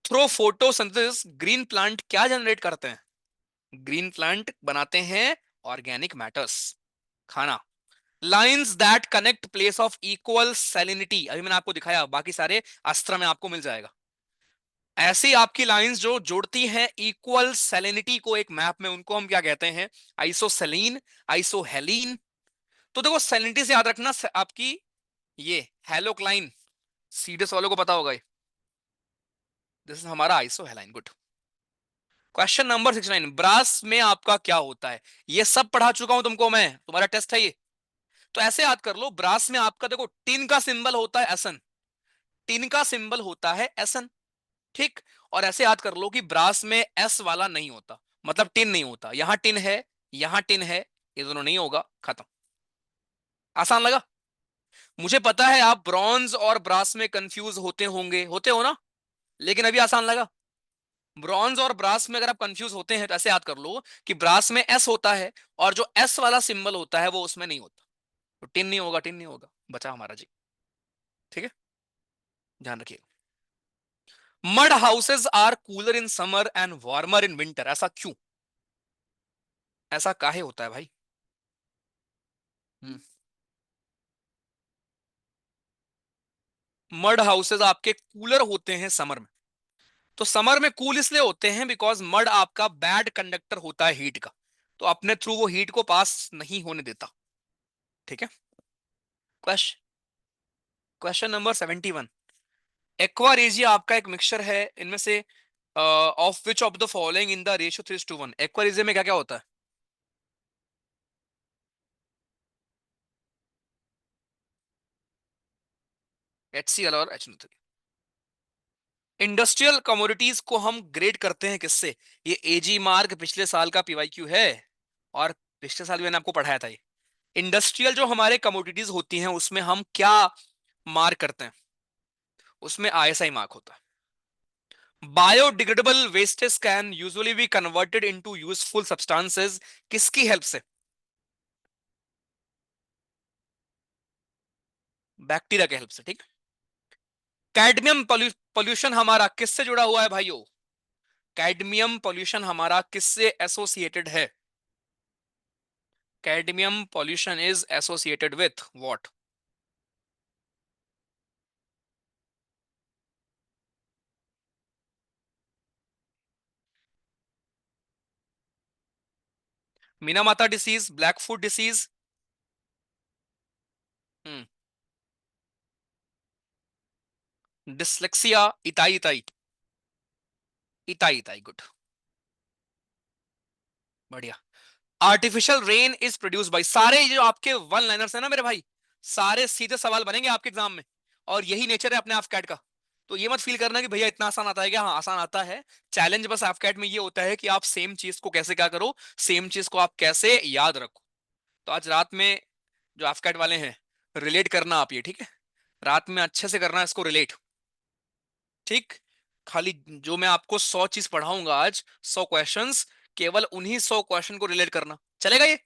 Speaker 1: थ्रो फोटोसिंथेसिस ग्रीन प्लांट क्या जनरेट करते हैं, ग्रीन प्लांट बनाते हैं ऑर्गेनिक मैटर्स, खाना। Lines that connect place of equal salinity, अभी मैंने आपको दिखाया, बाकी सारे अस्त्र में आपको मिल जाएगा। ऐसी आपकी लाइंस जो जोड़ती हैं इक्वल सैलिनिटी को एक मैप में, उनको हम क्या कहते हैं, आइसोसेलीन, आइसोहेलीन। तो देखो सैलिनिटी से याद रखना आपकी ये हेलोक्लाइन, सीडस वालों को पता होगा ये, दिस इज हमारा आइसोहेलाइन, गुड। क्वेश्चन नंबर 69, ब्रास में आपका क्या होता है, ये सब पढ़ा चुका हूं तुमको मैं, तुम्हारा टेस्ट है ये। तो ऐसे याद कर लो, ब्रास में आपका देखो टिन का सिंबल होता है एसन, टिन का सिंबल होता है एसन, ठीक। और ऐसे याद कर लो कि ब्रास में एस वाला नहीं होता, मतलब टिन नहीं होता, यहां टिन है, यहां टिन है, ये दोनों नहीं होगा, खत्म। आसान लगा। मुझे पता है आप ब्रॉन्ज और ब्रास में कंफ्यूज होते होंगे, होते हो ना, लेकिन अभी आसान लगा। ब्रॉन्ज और ब्रास में अगर आप कंफ्यूज होते हैं तो ऐसे याद कर लो कि ब्रास में एस होता है, और जो एस वाला सिंबल होता है वो उसमें नहीं होता, तो टिन नहीं होगा, टिन नहीं होगा, बचा हमारा जी, ठीक है, ध्यान रखिए। Mud houses are cooler in summer and warmer in winter, ऐसा क्यों, ऐसा काहे होता है भाई। मड हाउसेज आपके कूलर होते हैं समर में, तो समर में कूल इसलिए होते हैं बिकॉज मड आपका बैड कंडक्टर होता है हीट का, तो अपने थ्रू वो हीट को पास नहीं होने देता, ठीक है। क्वेश्चन क्वेश्चन नंबर 71, एक्वारेजिया आपका एक मिक्सचर है, इनमें से of which of the following in the ratio 3:1, aqua regia में क्या क्या होता है, HCl और HNO3। इंडस्ट्रियल कमोडिटीज को हम ग्रेड करते हैं किससे, ये एजी मार्क पिछले साल का पीवाईक्यू है, और पिछले साल भी मैंने आपको पढ़ाया था ये। इंडस्ट्रियल जो हमारे कमोडिटीज होती हैं उसमें हम क्या मार्क करते हैं, उसमें ISI मार्क होता है। Biodegradable wastage can usually be converted into useful substances, किसकी हेल्प से, बैक्टीरिया के हेल्प से, ठीक। कैडमियम पोल्यूशन हमारा किससे जुड़ा हुआ है भाइयों, कैडमियम पोल्यूशन हमारा किससे एसोसिएटेड है, cadmium pollution is associated with what, Minamata disease, black foot disease, dyslexia, itai itai, itai itai, good, बढ़िया। Artificial rain is produce by, सारे जो आपके वन लाइनर्स है ना मेरे भाई, सारे सीधे सवाल बनेंगे आपके एग्जाम में, और यही नेचर है अपने एफकैट का। तो ये मत फील करना कि भैया इतना आसान आता है क्या, हाँ आसान आता है। चैलेंज बस एफकैट में ये होता है कि आप सेम चीज को कैसे क्या करो, सेम चीज को आप कैसे याद रखो। तो आज रात में जो एफकैट वाले हैं, रिलेट करना आप ये, ठीक है, रात में अच्छे से करना इसको रिलेट, ठीक। खाली जो मैं आपको 100 चीज पढ़ाऊंगा आज, 100 क्वेश्चंस, केवल उन्हीं 100 क्वेश्चन को रिलेट करना चलेगा ये,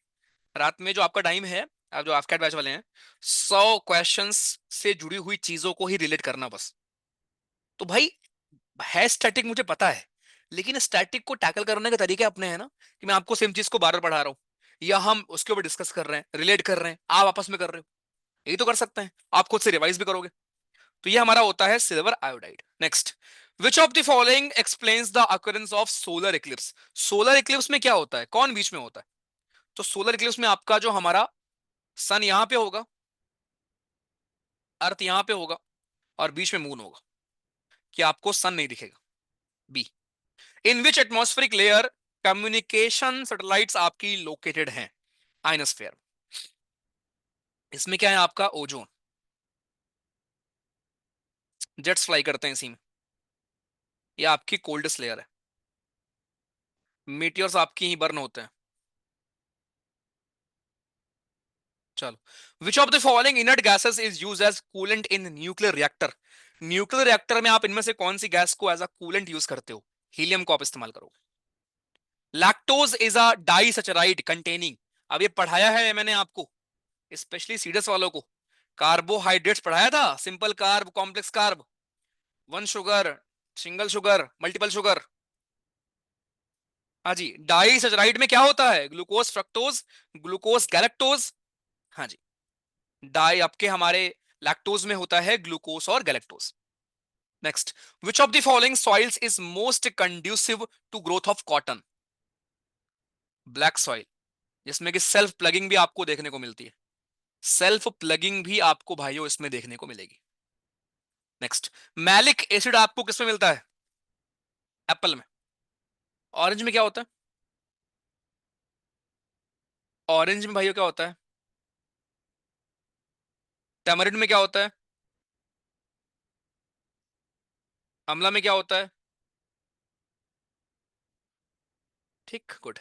Speaker 1: रात में जो आपका टाइम है, आप जो आफ्टर बैच वाले हैं, 100 क्वेश्चंस से जुड़ी हुई चीजों को ही रिलेट करना बस। तो भाई है स्टैटिक मुझे पता है, लेकिन स्टैटिक को टैकल करने के तरीके अपने हैं ना, कि मैं आपको सेम चीज को बार बार पढ़ा रहा हूं, या हम उसके ऊपर डिस्कस कर रहे हैं, रिलेट कर रहे हैं, आप आपस में कर रहे हो, यही तो कर सकते हैं, आप खुद से रिवाइज भी करोगे। तो ये हमारा होता है silver iodide. Next, which of the following explains the occurrence of solar Eclipse, solar Eclipse में क्या होता है, कौन बीच में होता है। तो सोलर इक्लिप्स में आपका जो हमारा सन यहां पे होगा, अर्थ यहां पे होगा और बीच में मून होगा, कि आपको सन नहीं दिखेगा। बी, इन विच एटमॉस्फेरिक लेयर कम्युनिकेशन सैटेलाइट्स आपकी लोकेटेड हैं? आइनोस्फेयर। इसमें क्या है आपका? ओजोन। जेट्स फ्लाई करते हैं इसी में। ये आपकी कोल्डेस्ट लेयर है। मीटियोर्स आपकी ही बर्न होते हैं। चलो, which of the following inert gases is use as coolant in nuclear reactor? Nuclear reactor में आप इनमें से कौन सी गैस को एज अ कूलेंट यूज करते हो? हीलियम को आप इस्तेमाल करोगे। Lactose is a disaccharide containing, अब ये पढ़ाया है मैंने आपको, स्पेशली सीडस वालों को। कार्बोहाइड्रेट्स पढ़ाया था, simple carb, complex carb, one sugar, single sugar, multiple sugar. हाँ जी, डाइसैचराइड में क्या होता है? Glucose, fructose, glucose galactose. हाँ जी, डाई आपके हमारे लैक्टोज में होता है ग्लूकोज और galactose. Next, which of the following soils is most conducive to growth of cotton? Black soil, जिसमें कि सेल्फ प्लगिंग भी आपको देखने को मिलती है। सेल्फ प्लगिंग भी आपको भाइयों इसमें देखने को मिलेगी। नेक्स्ट, मैलिक एसिड आपको किसमें मिलता है? एप्पल में। ऑरेंज में क्या होता है? ऑरेंज में भाइयों क्या होता है? टैमरिंड में क्या होता है? अमला में क्या होता है? ठीक, good.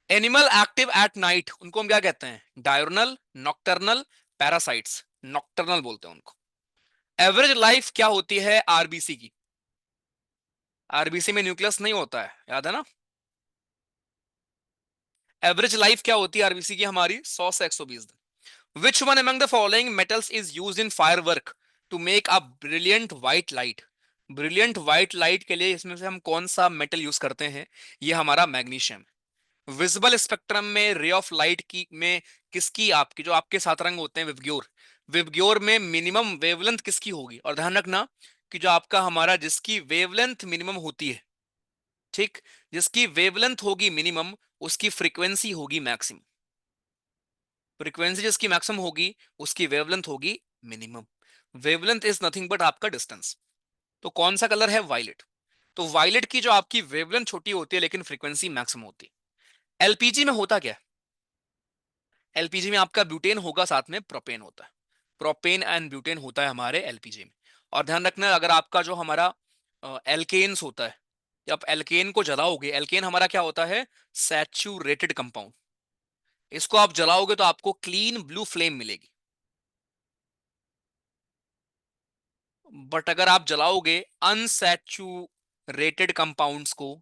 Speaker 1: Animal active at night, उनको हम क्या कहते हैं? डायurnal, नॉक्टर्नल, पैरासाइट्स। नॉक्टर्नल बोलते हैं उनको। एवरेज लाइफ क्या होती है आरबीसी की? आरबीसी में न्यूक्लियस नहीं होता है, याद है ना? एवरेज लाइफ क्या होती है आरबीसी की हमारी? 100 से 120 दिन। Which one among the following metals is used in firework to make a brilliant white light? Brilliant white light के लिए इसमें से हम कौन सा मेटल यूज करते हैं? ये हमारा मैग्नीशियम। विजिबल स्पेक्ट्रम में रे ऑफ लाइट की में किसकी, आपकी जो आपके सात रंग होते हैं विबग्योर, विबग्योर में मिनिमम वेवलेंथ किसकी होगी? और ध्यान रखना कि जो आपका हमारा जिसकी वेवलेंथ मिनिमम होती है, ठीक, जिसकी वेवलेंथ होगी मिनिमम, उसकी फ्रीक्वेंसी होगी मैक्सिमम। फ्रीक्वेंसी जिसकी मैक्सिमम होगी, उसकी वेवलेंथ होगी minimum. Wavelength is nothing but आपका डिस्टेंस। तो कौन सा कलर है? वायलेट। तो वायलेट की जो आपकी वेवलेंथ छोटी होती है लेकिन फ्रीक्वेंसी मैक्सिमम होती है। एलपीजी में होता क्या? एलपीजी में आपका ब्यूटेन होगा, साथ में प्रोपेन होता है। प्रोपेन एंड ब्यूटेन होता है हमारे एलपीजी में। और ध्यान रखना, अगर आपका जो हमारा एल्केन्स होता है, जब आप एल्केन को जलाओगे, एल्केन हमारा क्या होता है? Saturated compound. इसको आप जलाओगे तो आपको क्लीन ब्लू फ्लेम मिलेगी। बट अगर आप जलाओगे अनसैचुरेटेड कंपाउंड्स को,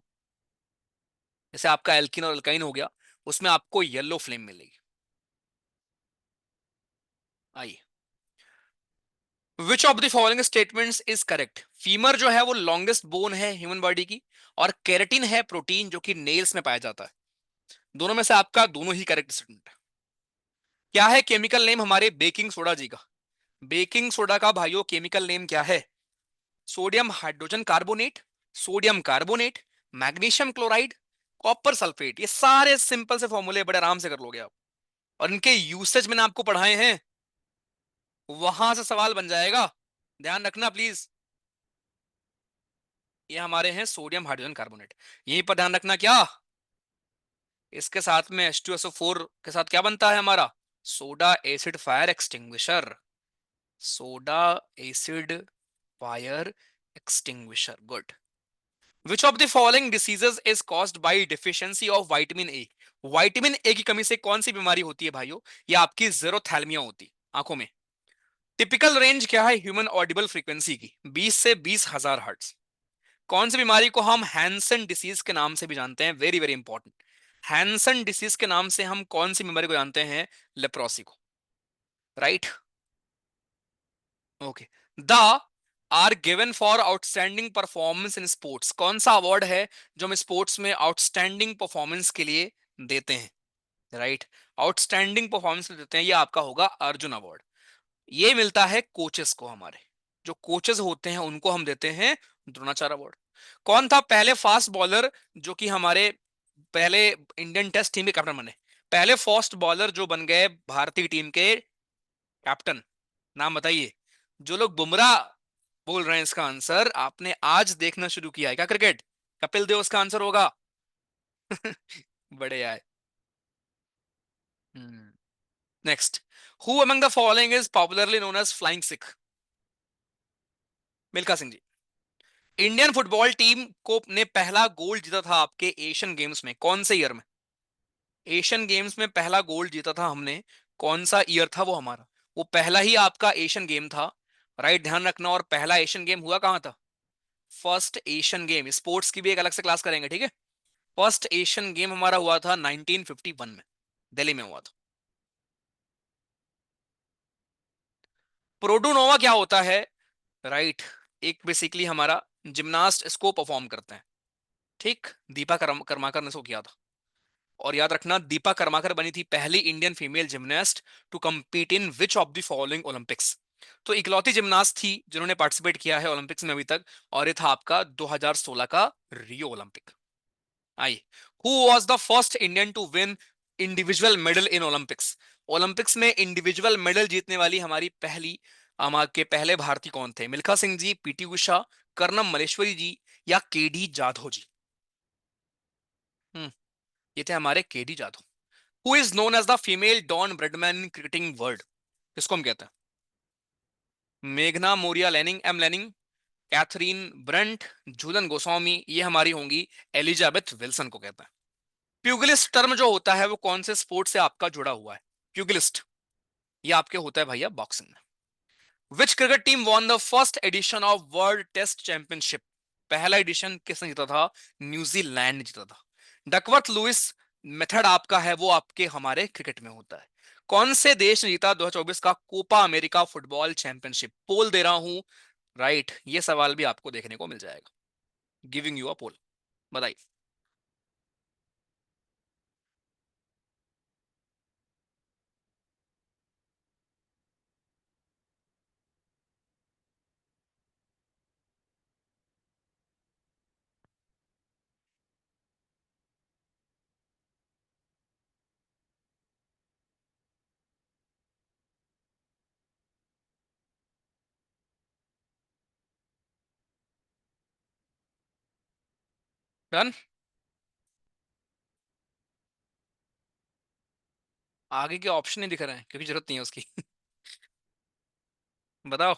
Speaker 1: जैसे आपका एल्किन और अल्काइन हो गया, उसमें आपको येलो फ्लेम मिलेगी। आइए, विच of the following statements is correct? Femur जो है वो लॉन्गेस्ट बोन है ह्यूमन बॉडी की, और केराटिन है प्रोटीन जो कि नेल्स में पाया जाता है। दोनों में से आपका दोनों ही करेक्ट स्टेटमेंट है। क्या है केमिकल नेम हमारे बेकिंग सोडा जी का? बेकिंग सोडा का भाइयों केमिकल नेम क्या है? Sodium hydrogen carbonate, sodium carbonate, magnesium chloride, copper sulphate. ये सारे सिंपल से फॉर्मूले बड़े आराम से कर लोगे आप, और इनके यूसेज मैंने आपको पढ़ाए हैं, वहां से सवाल बन जाएगा। ध्यान रखना प्लीज। ये हमारे हैं सोडियम हाइड्रोजन कार्बोनेट। यहीं पर ध्यान रखना, क्या इसके साथ में H2SO4 के साथ क्या बनता है हमारा? Soda acid fire extinguisher. Soda acid fire extinguisher, good. Which of the following diseases is caused by deficiency of vitamin A? Vitamin A की कमी से कौन सी बीमारी होती है भाइयों? ये आपकी जेरोथैल्मिया होती आंखों में। टिपिकल रेंज क्या है ह्यूमन ऑडिबल फ्रीक्वेंसी की? 20 से 20,000 हर्ट्ज। कौन सी बीमारी को हम हैंसन डिसीज के नाम से भी जानते हैं? Very very important. Hansen disease के नाम से हम कौन सी बीमारी को जानते हैं? लेप्रोसी को, right? Okay. The are given for outstanding performance in sports, कौन सा अवार्ड है जो हम स्पोर्ट्स में आउटस्टैंडिंग परफॉर्मेंस के लिए देते हैं? राइट, आउटस्टैंडिंग परफॉर्मेंस देते हैं, ये आपका होगा अर्जुन अवार्ड। ये मिलता है कोचेस को, हमारे जो कोचेस होते हैं उनको हम देते हैं द्रोणाचार्य अवार्ड। कौन था पहले फास्ट बॉलर जो कि हमारे पहले इंडियन टेस्ट टीम के कैप्टन बने? पहले फास्ट बॉलर जो बन गए भारतीय टीम के कैप्टन, नाम बताइए। जो लोग बुमराह बोल रहे हैं इसका आंसर, आपने आज देखना शुरू किया है क्या क्रिकेट? कपिल देव इसका आंसर होगा। बड़े आए। Next, who among the following is popularly known as flying Sikh? Milkha Singh ji. Indian football team को ने पहला गोल्ड जीता था आपके एशियन गेम्स में कौन से ईयर में? एशियन गेम्स में पहला गोल्ड जीता था हमने, कौन सा ईयर था वो हमारा? वो पहला ही आपका एशियन गेम था। राइट, ध्यान रखना। और पहला एशियन गेम हुआ कहां था? फर्स्ट एशियन गेम, स्पोर्ट्स की भी एक अलग से क्लास करेंगे, ठीक है। फर्स्ट एशियन गेम हमारा हुआ था 1951 में, दिल्ली में हुआ था। प्रोडोनोवा क्या होता है? राइट, एक बेसिकली हमारा जिम्नास्ट इसको परफॉर्म करते हैं, ठीक। दीपा कर्माकर ने इसको किया था। और याद रखना, दीपा कर्माकर बनी थी पहली Indian female gymnast to compete in which of the following Olympics. तो इकलौती जिम्नास्ट थी जिन्होंने पार्टिसिपेट किया है ओलंपिक्स में अभी तक, और ये था आपका 2016 का Rio Olympic. I, who was the first Indian to win individual medal in Olympics? Olympics में इंडिविजुअल मेडल जीतने वाली हमारी पहली के पहले भारतीय कौन थे? मिल्खा सिंह जी, पीटी उषा, कर्नम मलेश्वरी जी, या केडी जाधव जी? हम्म ये थे हमारे KD Jadhav. Who is known as the female don Bradman in cricketing world? किसको हम कहते हैं? मेघना Moriya laning, M laning, Catherine Brunt, Jhulan Goswami, ये हमारी होंगी एलिजाबेथ विल्सन को कहते हैं। प्यूगिलिस्ट टर्म जो होता है वो कौन से स्पोर्ट से आपका जुड़ा हुआ है? प्यूगिलिस्ट, ये आपके होता है भैया बॉक्सिंग में। Which cricket team won the first edition of world test championship? पहला एडिशन किसने जीता था? न्यूजीलैंड ने जीता था। डकवर्थ लुइस मेथड आपका है वो आपके हमारे क्रिकेट में होता है। कौन से देश ने जीता 2024 का कोपा अमेरिका फुटबॉल चैंपियनशिप? पोल दे रहा हूं। राइट, ये सवाल भी आपको देखने को मिल जाएगा। गिविंग यू अ पोल, बताइए। डन। आगे के ऑप्शन नहीं दिख रहे हैं क्योंकि जरूरत नहीं है उसकी। बताओ।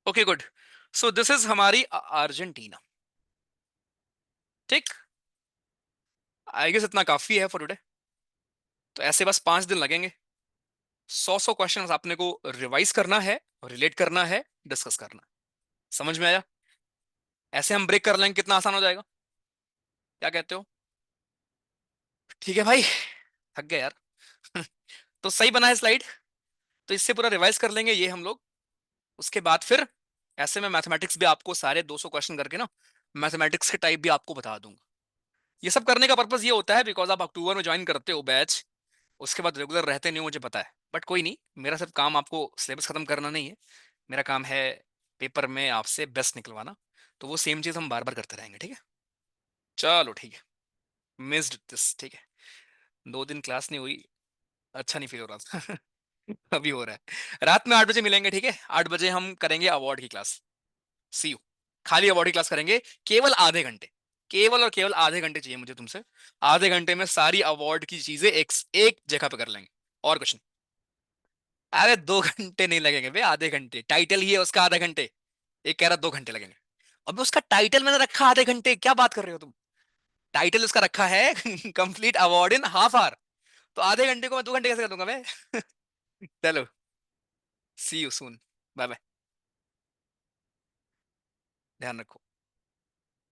Speaker 1: Okay good. So this is हमारी अर्जेंटीना, ठीक। आई गेस इतना काफी है फॉर टुडे। तो ऐसे बस 5 दिन लगेंगे। 100 क्वेश्चंस आपने को रिवाइज करना है, रिलेट करना है, डिस्कस करना है। समझ में आया? ऐसे हम ब्रेक कर लेंगे, कितना आसान हो जाएगा। क्या कहते हो? ठीक है भाई, थक गए यार। तो सही बना है स्लाइड। तो इससे पूरा रिवाइज कर लेंगे ये हम लोग। उसके बाद फिर ऐसे में मैथमेटिक्स भी आपको सारे 200 क्वेश्चन करके ना, मैथमेटिक्स के टाइप भी आपको बता दूंगा। ये सब करने का पर्पस ये होता है बिकॉज आप अक्टूबर में ज्वाइन करते हो बैच, उसके बाद रेगुलर रहते नहीं हो, मुझे पता है। बट कोई नहीं, मेरा सिर्फ काम आपको सिलेबस खत्म करना नहीं है। मेरा काम है पेपर में आपसे बेस्ट निकलवाना। तो वो सेम चीज हम बार बार करते रहेंगे, ठीक है। चलो ठीक है। मिस्ड दिस, ठीक है। 2 दिन क्लास नहीं हुई, अच्छा नहीं फील हो रहा था। अभी हो रहा है। रात में 8 बजे मिलेंगे, ठीक है। 8 बजे हम करेंगे अवार्ड की क्लास। See you. खाली अवार्ड की क्लास करेंगे, केवल आधे घंटे। केवल और केवल आधे घंटे चाहिए मुझे तुमसे। आधे घंटे में सारी अवार्ड की चीजें एक जगह पे कर लेंगे। और कुछ नहीं। अरे 2 घंटे नहीं लगेंगे बे, आधे घंटे। टाइटल ही है उसका आधे घंटे। एक कह रहा 2 घंटे लगेंगे। अब उसका टाइटल मैंने रखा आधे घंटे, क्या बात कर रहे हो तुम? टाइटल उसका रखा है complete award in half hour. तो आधे घंटे को मैं 2 घंटे कैसे कर दूंगा मैं? चलो, see you soon. Bye bye. ध्यान रखो।